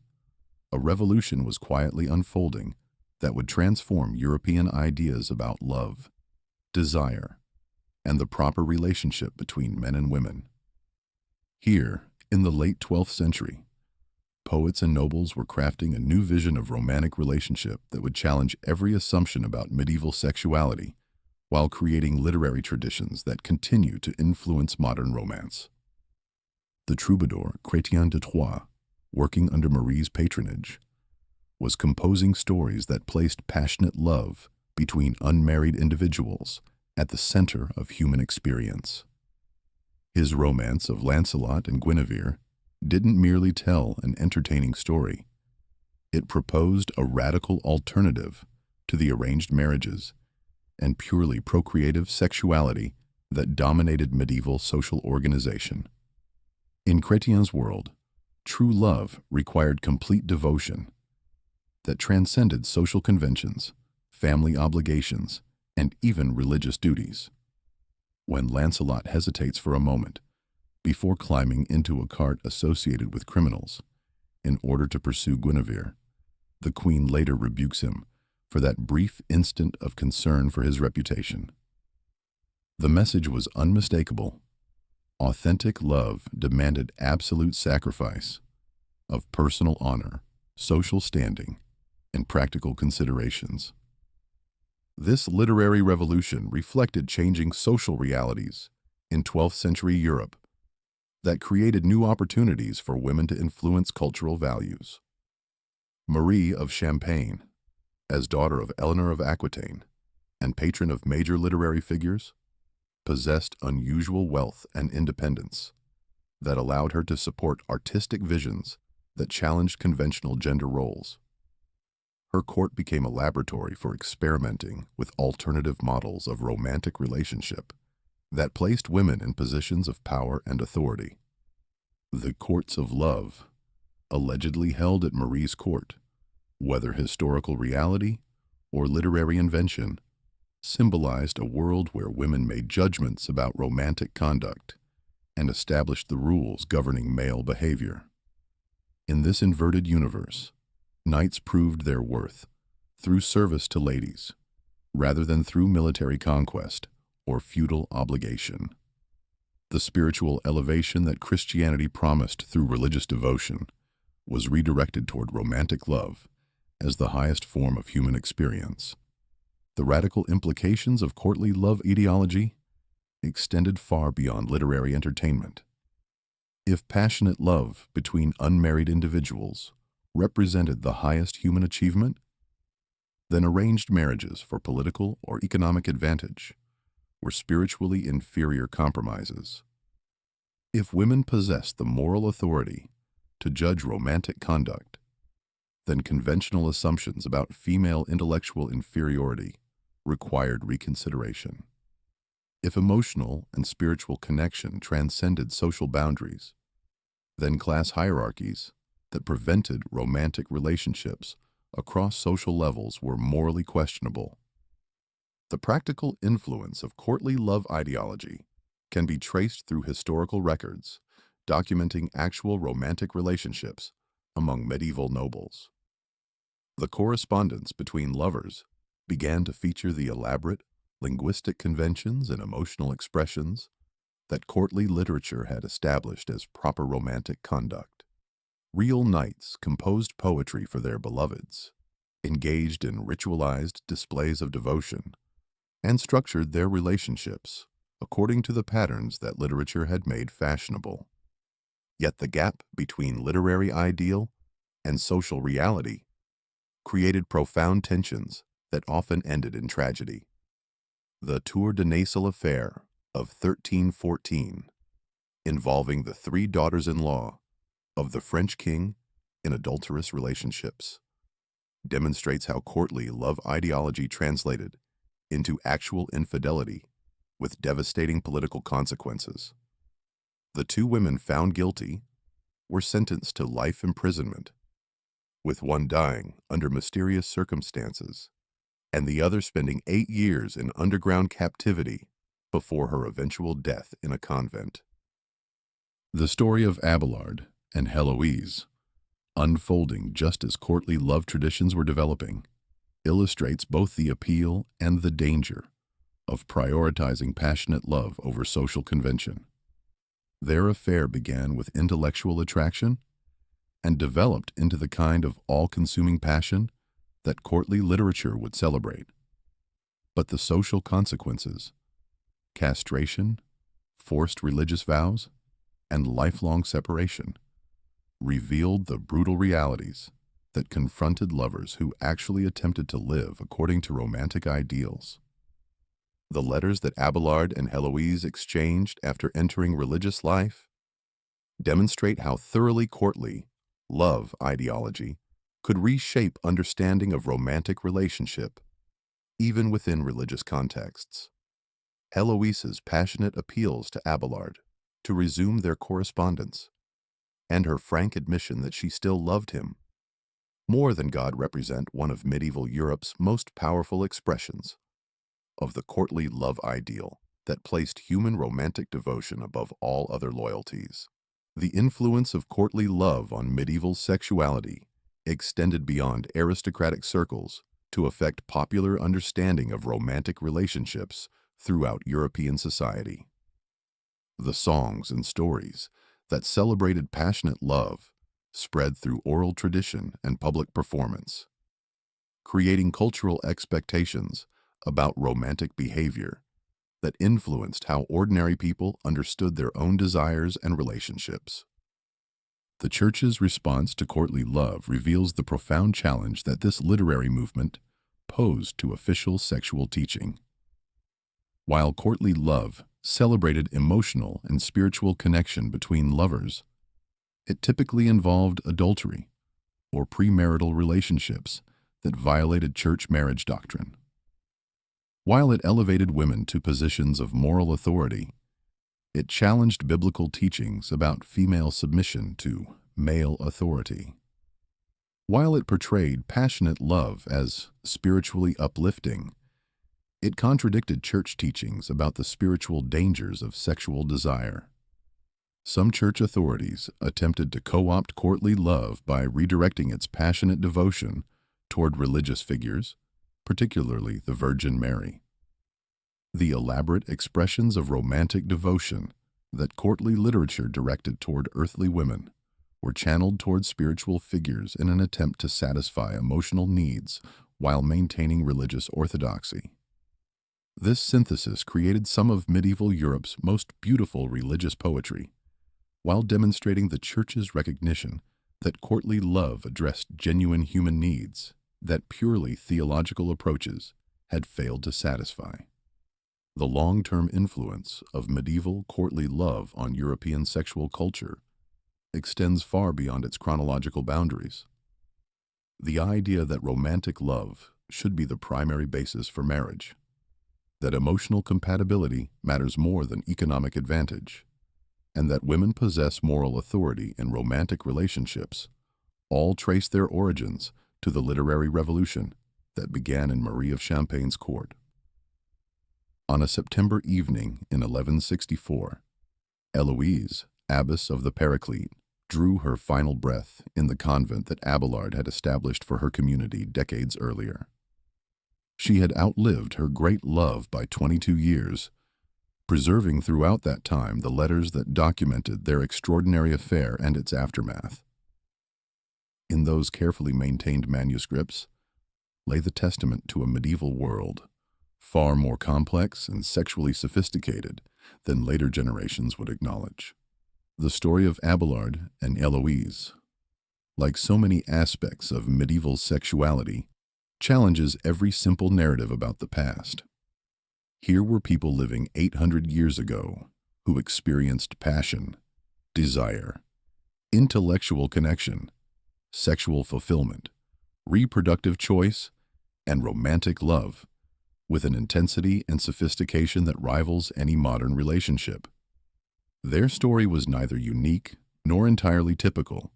a revolution was quietly unfolding that would transform European ideas about love, desire, and the proper relationship between men and women. Here, in the late 12th century, poets and nobles were crafting a new vision of romantic relationship that would challenge every assumption about medieval sexuality while creating literary traditions that continue to influence modern romance. The troubadour Chrétien de Troyes, working under Marie's patronage, was composing stories that placed passionate love between unmarried individuals at the center of human experience. His romance of Lancelot and Guinevere didn't merely tell an entertaining story. It proposed a radical alternative to the arranged marriages and purely procreative sexuality that dominated medieval social organization. In Chrétien's world, true love required complete devotion that transcended social conventions, family obligations, and even religious duties. When Lancelot hesitates for a moment before climbing into a cart associated with criminals in order to pursue Guinevere, the queen later rebukes him for that brief instant of concern for his reputation. The message was unmistakable. Authentic love demanded absolute sacrifice of personal honor, social standing, and practical considerations. This literary revolution reflected changing social realities in 12th century Europe that created new opportunities for women to influence cultural values. Marie of Champagne, as daughter of Eleanor of Aquitaine and patron of major literary figures, possessed unusual wealth and independence that allowed her to support artistic visions that challenged conventional gender roles. Her court became a laboratory for experimenting with alternative models of romantic relationship that placed women in positions of power and authority. The courts of love, allegedly held at Marie's court, whether historical reality or literary invention, symbolized a world where women made judgments about romantic conduct and established the rules governing male behavior. In this inverted universe, knights proved their worth through service to ladies, rather than through military conquest or feudal obligation. The spiritual elevation that Christianity promised through religious devotion was redirected toward romantic love as the highest form of human experience. The radical implications of courtly love ideology extended far beyond literary entertainment. If passionate love between unmarried individuals represented the highest human achievement, then arranged marriages for political or economic advantage were spiritually inferior compromises. If women possessed the moral authority to judge romantic conduct, then conventional assumptions about female intellectual inferiority required reconsideration. If emotional and spiritual connection transcended social boundaries, then class hierarchies that prevented romantic relationships across social levels were morally questionable. The practical influence of courtly love ideology can be traced through historical records documenting actual romantic relationships among medieval nobles. The correspondence between lovers began to feature the elaborate linguistic conventions and emotional expressions that courtly literature had established as proper romantic conduct. Real knights composed poetry for their beloveds, engaged in ritualized displays of devotion, and structured their relationships according to the patterns that literature had made fashionable. Yet the gap between literary ideal and social reality created profound tensions that often ended in tragedy. The Tour de Nesle affair of 1314, involving the three daughters-in-law of the French king in adulterous relationships, demonstrates how courtly love ideology translated into actual infidelity with devastating political consequences. The two women found guilty were sentenced to life imprisonment, with one dying under mysterious circumstances and the other spending 8 years in underground captivity before her eventual death in a convent. The story of Abelard and Heloise, unfolding just as courtly love traditions were developing, illustrates both the appeal and the danger of prioritizing passionate love over social convention. Their affair began with intellectual attraction and developed into the kind of all-consuming passion that courtly literature would celebrate. But the social consequences, castration, forced religious vows, and lifelong separation, revealed the brutal realities that confronted lovers who actually attempted to live according to romantic ideals. The letters that Abelard and Heloise exchanged after entering religious life demonstrate how thoroughly courtly love ideology could reshape understanding of romantic relationship, even within religious contexts. Heloise's passionate appeals to Abelard to resume their correspondence, and her frank admission that she still loved him more than God represent one of medieval Europe's most powerful expressions of the courtly love ideal that placed human romantic devotion above all other loyalties. The influence of courtly love on medieval sexuality extended beyond aristocratic circles to affect popular understanding of romantic relationships throughout European society. The songs and stories that celebrated passionate love spread through oral tradition and public performance, creating cultural expectations about romantic behavior that influenced how ordinary people understood their own desires and relationships. The Church's response to courtly love reveals the profound challenge that this literary movement posed to official sexual teaching. While courtly love celebrated emotional and spiritual connection between lovers, it typically involved adultery or premarital relationships that violated church marriage doctrine. While it elevated women to positions of moral authority, it challenged biblical teachings about female submission to male authority. While it portrayed passionate love as spiritually uplifting, it contradicted church teachings about the spiritual dangers of sexual desire. Some church authorities attempted to co-opt courtly love by redirecting its passionate devotion toward religious figures, particularly the Virgin Mary. The elaborate expressions of romantic devotion that courtly literature directed toward earthly women were channeled toward spiritual figures in an attempt to satisfy emotional needs while maintaining religious orthodoxy. This synthesis created some of medieval Europe's most beautiful religious poetry, while demonstrating the Church's recognition that courtly love addressed genuine human needs that purely theological approaches had failed to satisfy. The long-term influence of medieval courtly love on European sexual culture extends far beyond its chronological boundaries. The idea that romantic love should be the primary basis for marriage, that emotional compatibility matters more than economic advantage, and that women possess moral authority in romantic relationships, all trace their origins to the literary revolution that began in Marie of Champagne's court. On a September evening in 1164, Eloise, abbess of the Paraclete, drew her final breath in the convent that Abelard had established for her community decades earlier. She had outlived her great love by 22 years, preserving throughout that time the letters that documented their extraordinary affair and its aftermath. In those carefully maintained manuscripts lay the testament to a medieval world, far more complex and sexually sophisticated than later generations would acknowledge. The story of Abelard and Eloise, like so many aspects of medieval sexuality, challenges every simple narrative about the past. Here were people living 800 years ago who experienced passion, desire, intellectual connection, sexual fulfillment, reproductive choice, and romantic love, with an intensity and sophistication that rivals any modern relationship. Their story was neither unique nor entirely typical,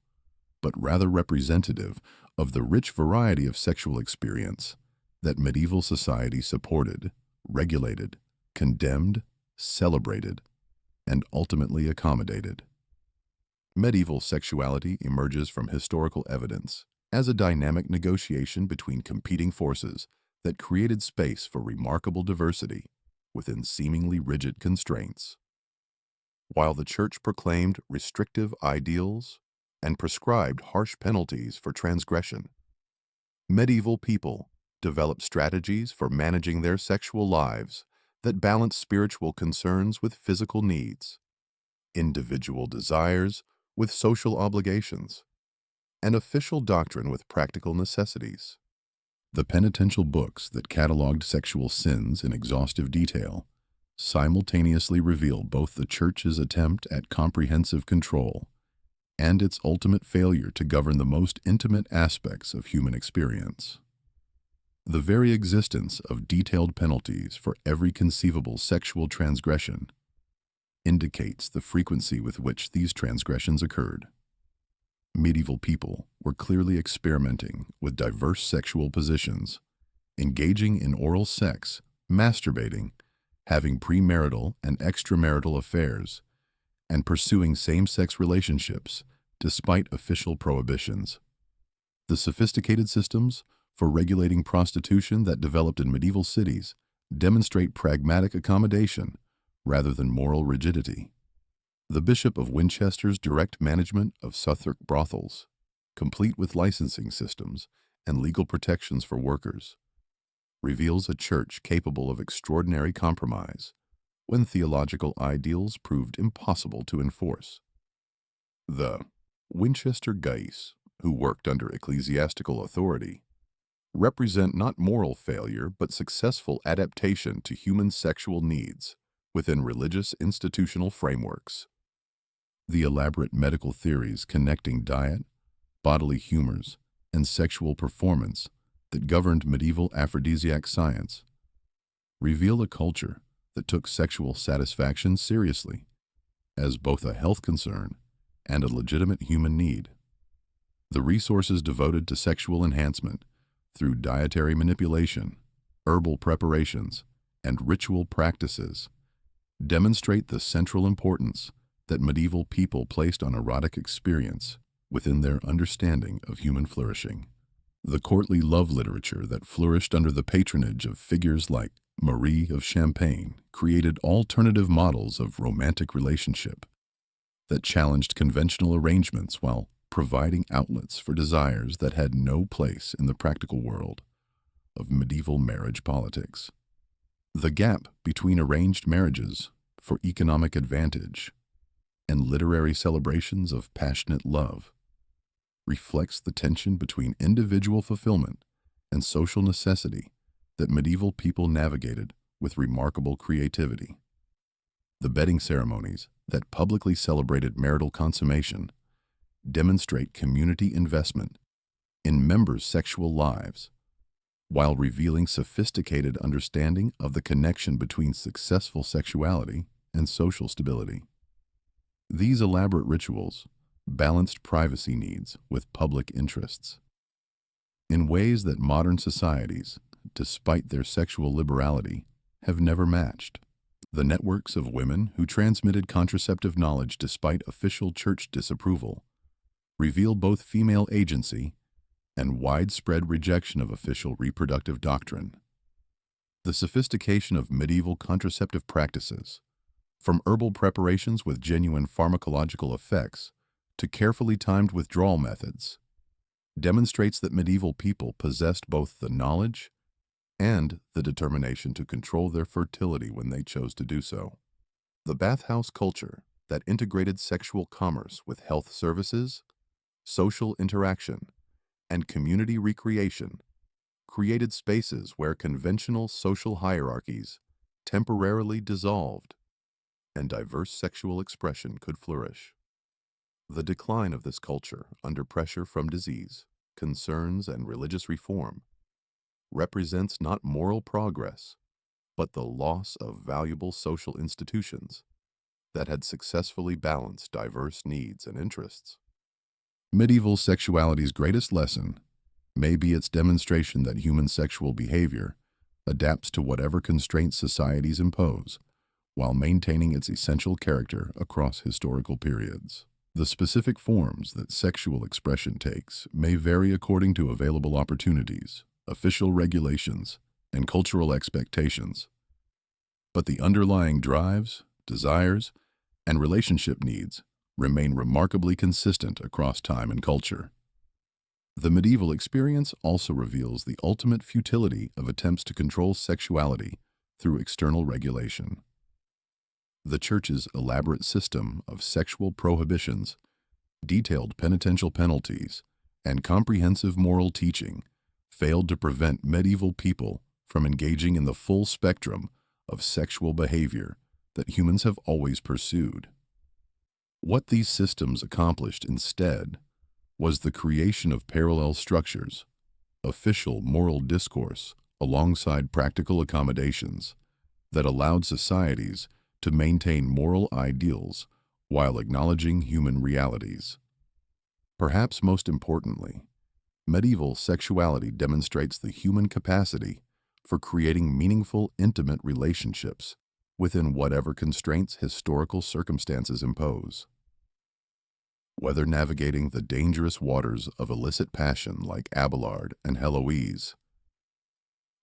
but rather representative of the rich variety of sexual experience that medieval society supported, regulated, condemned, celebrated, and ultimately accommodated. Medieval sexuality emerges from historical evidence as a dynamic negotiation between competing forces that created space for remarkable diversity within seemingly rigid constraints. While the Church proclaimed restrictive ideals and prescribed harsh penalties for transgression, medieval people developed strategies for managing their sexual lives that balanced spiritual concerns with physical needs, individual desires with social obligations, and official doctrine with practical necessities. The penitential books that cataloged sexual sins in exhaustive detail simultaneously reveal both the Church's attempt at comprehensive control and its ultimate failure to govern the most intimate aspects of human experience. The very existence of detailed penalties for every conceivable sexual transgression indicates the frequency with which these transgressions occurred. Medieval people were clearly experimenting with diverse sexual positions, engaging in oral sex, masturbating, having premarital and extramarital affairs, and pursuing same-sex relationships despite official prohibitions. The sophisticated systems for regulating prostitution that developed in medieval cities demonstrate pragmatic accommodation rather than moral rigidity. The Bishop of Winchester's direct management of Southwark brothels, complete with licensing systems and legal protections for workers, reveals a church capable of extraordinary compromise when theological ideals proved impossible to enforce. The Winchester guys, who worked under ecclesiastical authority, represent not moral failure but successful adaptation to human sexual needs within religious institutional frameworks. The elaborate medical theories connecting diet, bodily humors, and sexual performance that governed medieval aphrodisiac science reveal a culture that took sexual satisfaction seriously as both a health concern and a legitimate human need. The resources devoted to sexual enhancement through dietary manipulation, herbal preparations, and ritual practices demonstrate the central importance that medieval people placed on erotic experience within their understanding of human flourishing. The courtly love literature that flourished under the patronage of figures like Marie of Champagne created alternative models of romantic relationship that challenged conventional arrangements while providing outlets for desires that had no place in the practical world of medieval marriage politics. The gap between arranged marriages for economic advantage and literary celebrations of passionate love reflects the tension between individual fulfillment and social necessity that medieval people navigated with remarkable creativity. The bedding ceremonies that publicly celebrated marital consummation demonstrate community investment in members' sexual lives while revealing sophisticated understanding of the connection between successful sexuality and social stability. These elaborate rituals balanced privacy needs with public interests in ways that modern societies, despite their sexual liberality, have never matched. The networks of women who transmitted contraceptive knowledge despite official church disapproval reveal both female agency and widespread rejection of official reproductive doctrine. The sophistication of medieval contraceptive practices, from herbal preparations with genuine pharmacological effects to carefully timed withdrawal methods, demonstrates that medieval people possessed both the knowledge and the determination to control their fertility when they chose to do so. The bathhouse culture that integrated sexual commerce with health services, social interaction, and community recreation created spaces where conventional social hierarchies temporarily dissolved and diverse sexual expression could flourish. The decline of this culture under pressure from disease, concerns, and religious reform represents not moral progress, but the loss of valuable social institutions that had successfully balanced diverse needs and interests. Medieval sexuality's greatest lesson may be its demonstration that human sexual behavior adapts to whatever constraints societies impose, while maintaining its essential character across historical periods. The specific forms that sexual expression takes may vary according to available opportunities, official regulations, and cultural expectations, but the underlying drives, desires, and relationship needs remain remarkably consistent across time and culture. The medieval experience also reveals the ultimate futility of attempts to control sexuality through external regulation. The Church's elaborate system of sexual prohibitions, detailed penitential penalties, and comprehensive moral teaching failed to prevent medieval people from engaging in the full spectrum of sexual behavior that humans have always pursued. What these systems accomplished instead was the creation of parallel structures, official moral discourse alongside practical accommodations that allowed societies to maintain moral ideals while acknowledging human realities. Perhaps most importantly, medieval sexuality demonstrates the human capacity for creating meaningful, intimate relationships within whatever constraints historical circumstances impose. Whether navigating the dangerous waters of illicit passion like Abelard and Heloise,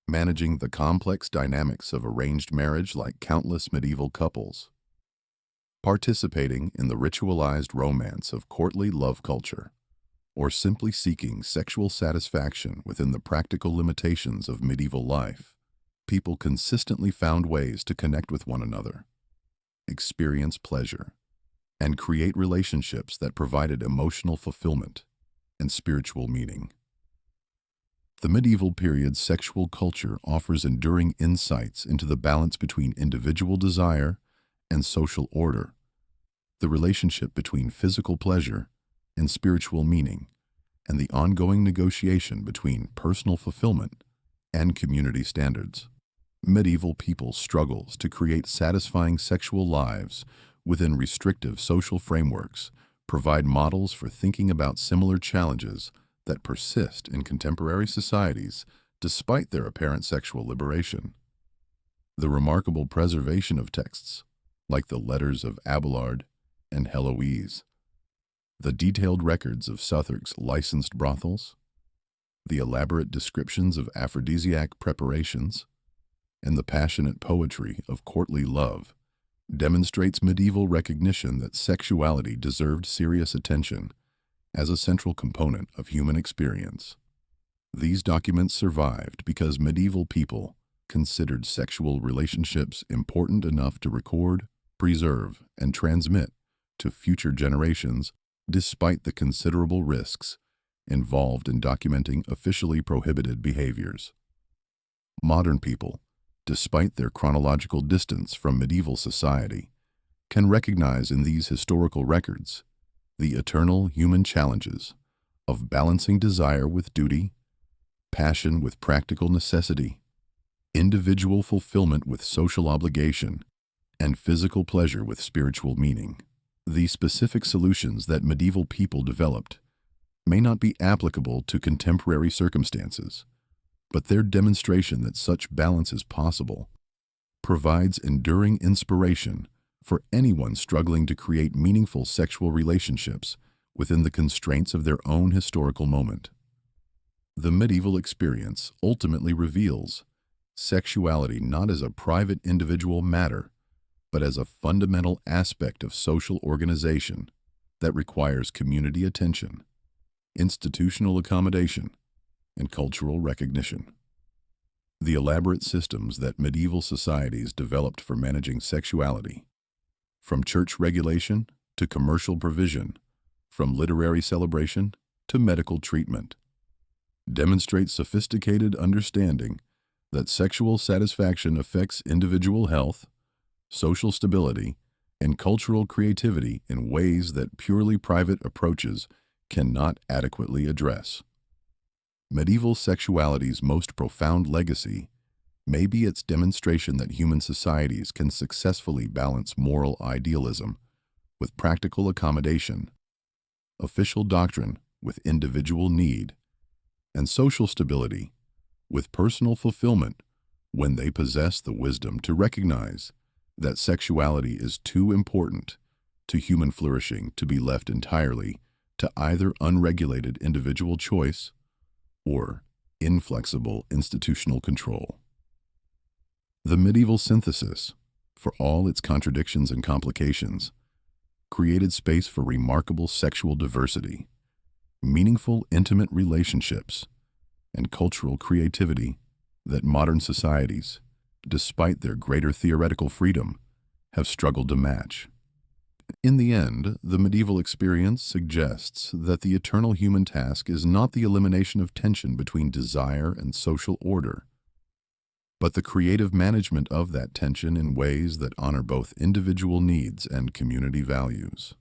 managing the complex dynamics of arranged marriage like countless medieval couples, participating in the ritualized romance of courtly love culture, or simply seeking sexual satisfaction within the practical limitations of medieval life, people consistently found ways to connect with one another, experience pleasure, and create relationships that provided emotional fulfillment and spiritual meaning. The medieval period's sexual culture offers enduring insights into the balance between individual desire and social order, the relationship between physical pleasure and spiritual meaning, and the ongoing negotiation between personal fulfillment and community standards. Medieval people's struggles to create satisfying sexual lives within restrictive social frameworks provide models for thinking about similar challenges that persist in contemporary societies despite their apparent sexual liberation. The remarkable preservation of texts, like the letters of Abelard and Heloise, the detailed records of Southwark's licensed brothels, the elaborate descriptions of aphrodisiac preparations, and the passionate poetry of courtly love, demonstrates medieval recognition that sexuality deserved serious attention as a central component of human experience. These documents survived because medieval people considered sexual relationships important enough to record, preserve, and transmit to future generations despite the considerable risks involved in documenting officially prohibited behaviors. Modern people, despite their chronological distance from medieval society, can recognize in these historical records the eternal human challenges of balancing desire with duty, passion with practical necessity, individual fulfillment with social obligation, and physical pleasure with spiritual meaning. The specific solutions that medieval people developed may not be applicable to contemporary circumstances, but their demonstration that such balance is possible provides enduring inspiration for anyone struggling to create meaningful sexual relationships within the constraints of their own historical moment. The medieval experience ultimately reveals sexuality not as a private individual matter, but as a fundamental aspect of social organization that requires community attention, institutional accommodation, and cultural recognition. The elaborate systems that medieval societies developed for managing sexuality, from church regulation to commercial provision, from literary celebration to medical treatment, demonstrate sophisticated understanding that sexual satisfaction affects individual health, social stability, and cultural creativity in ways that purely private approaches cannot adequately address. Medieval sexuality's most profound legacy may be its demonstration that human societies can successfully balance moral idealism with practical accommodation, official doctrine with individual need, and social stability with personal fulfillment when they possess the wisdom to recognize that sexuality is too important to human flourishing to be left entirely to either unregulated individual choice or inflexible institutional control. The medieval synthesis, for all its contradictions and complications, created space for remarkable sexual diversity, meaningful intimate relationships, and cultural creativity that modern societies, despite their greater theoretical freedom, have struggled to match. In the end, the medieval experience suggests that the eternal human task is not the elimination of tension between desire and social order, but the creative management of that tension in ways that honor both individual needs and community values.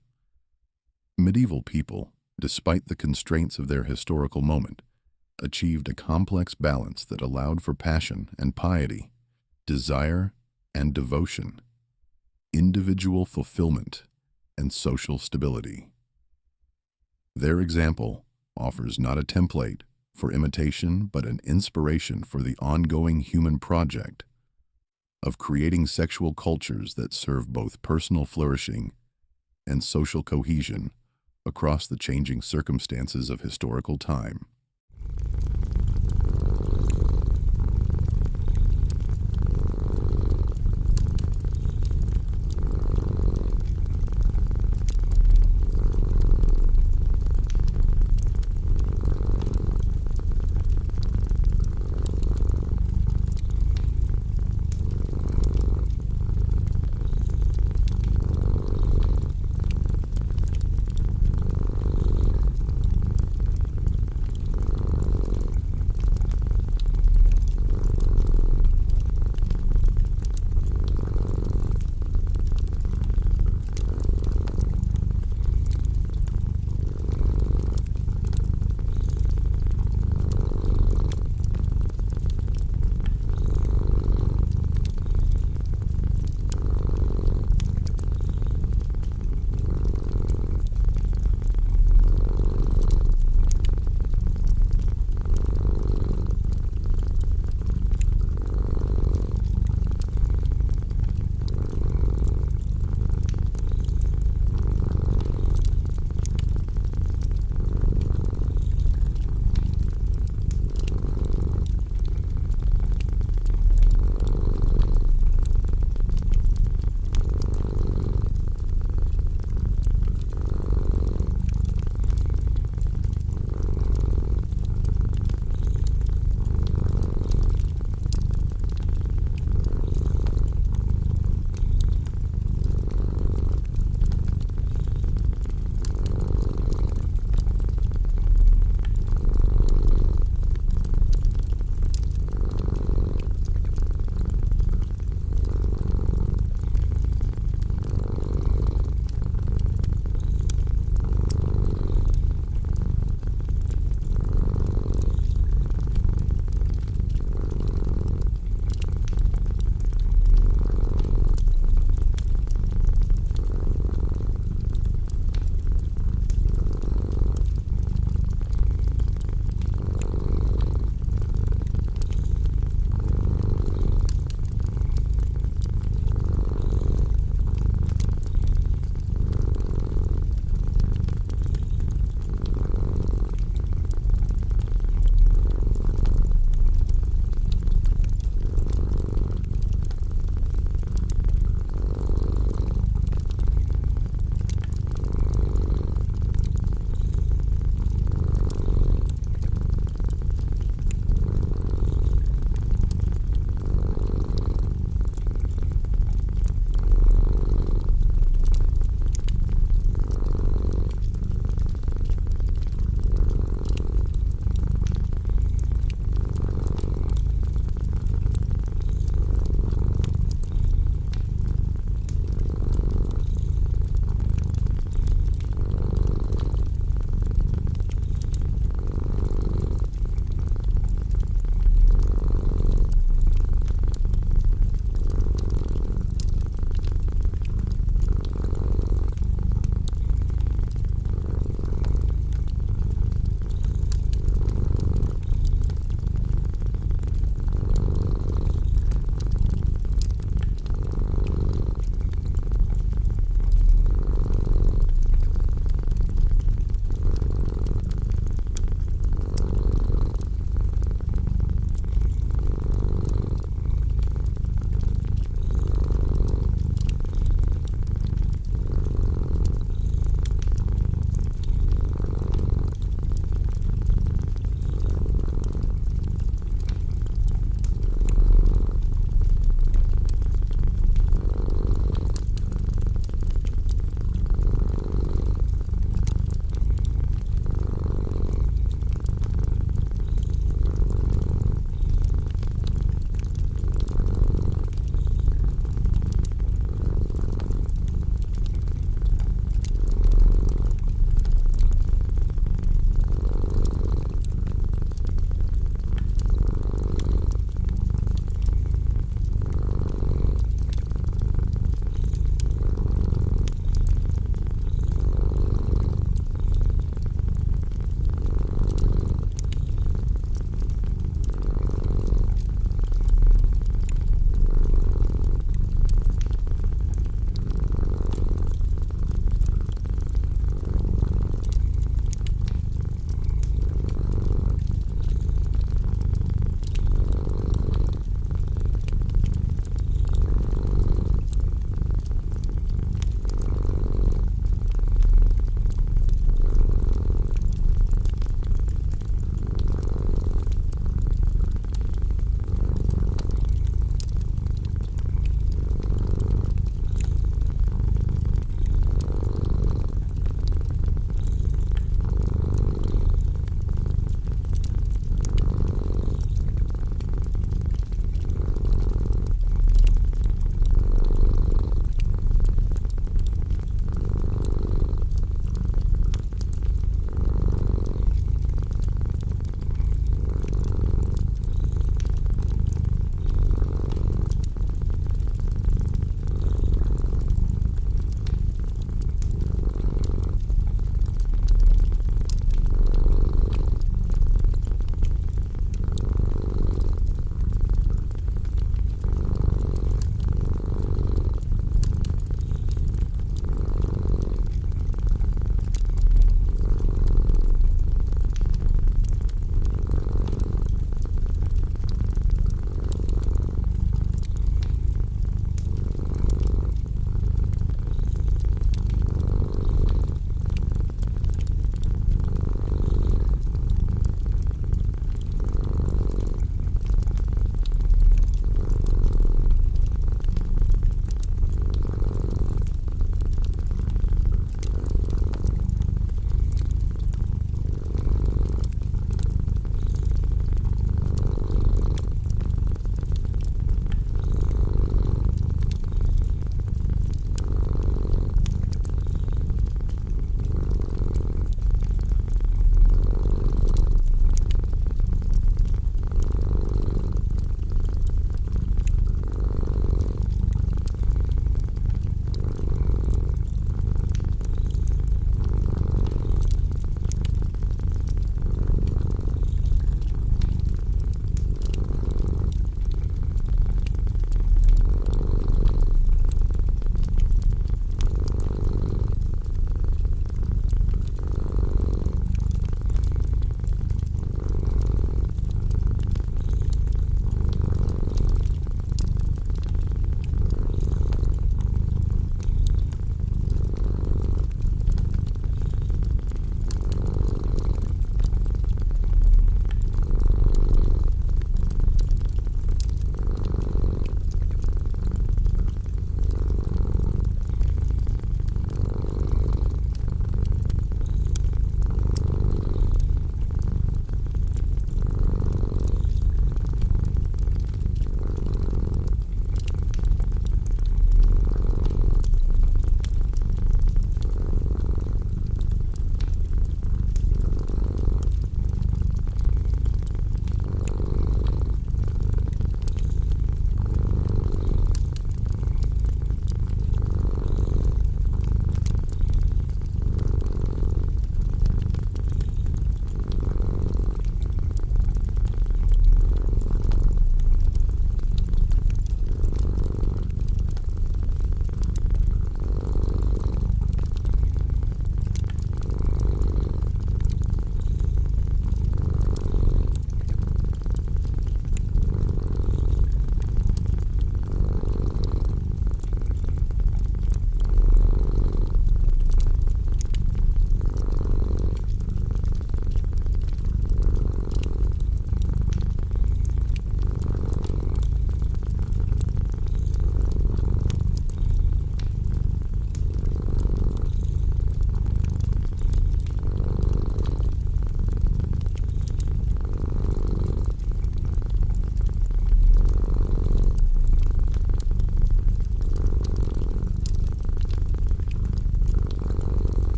Medieval people, despite the constraints of their historical moment, achieved a complex balance that allowed for passion and piety, desire and devotion, individual fulfillment, and social stability. Their example offers not a template for imitation but an inspiration for the ongoing human project of creating sexual cultures that serve both personal flourishing and social cohesion across the changing circumstances of historical time.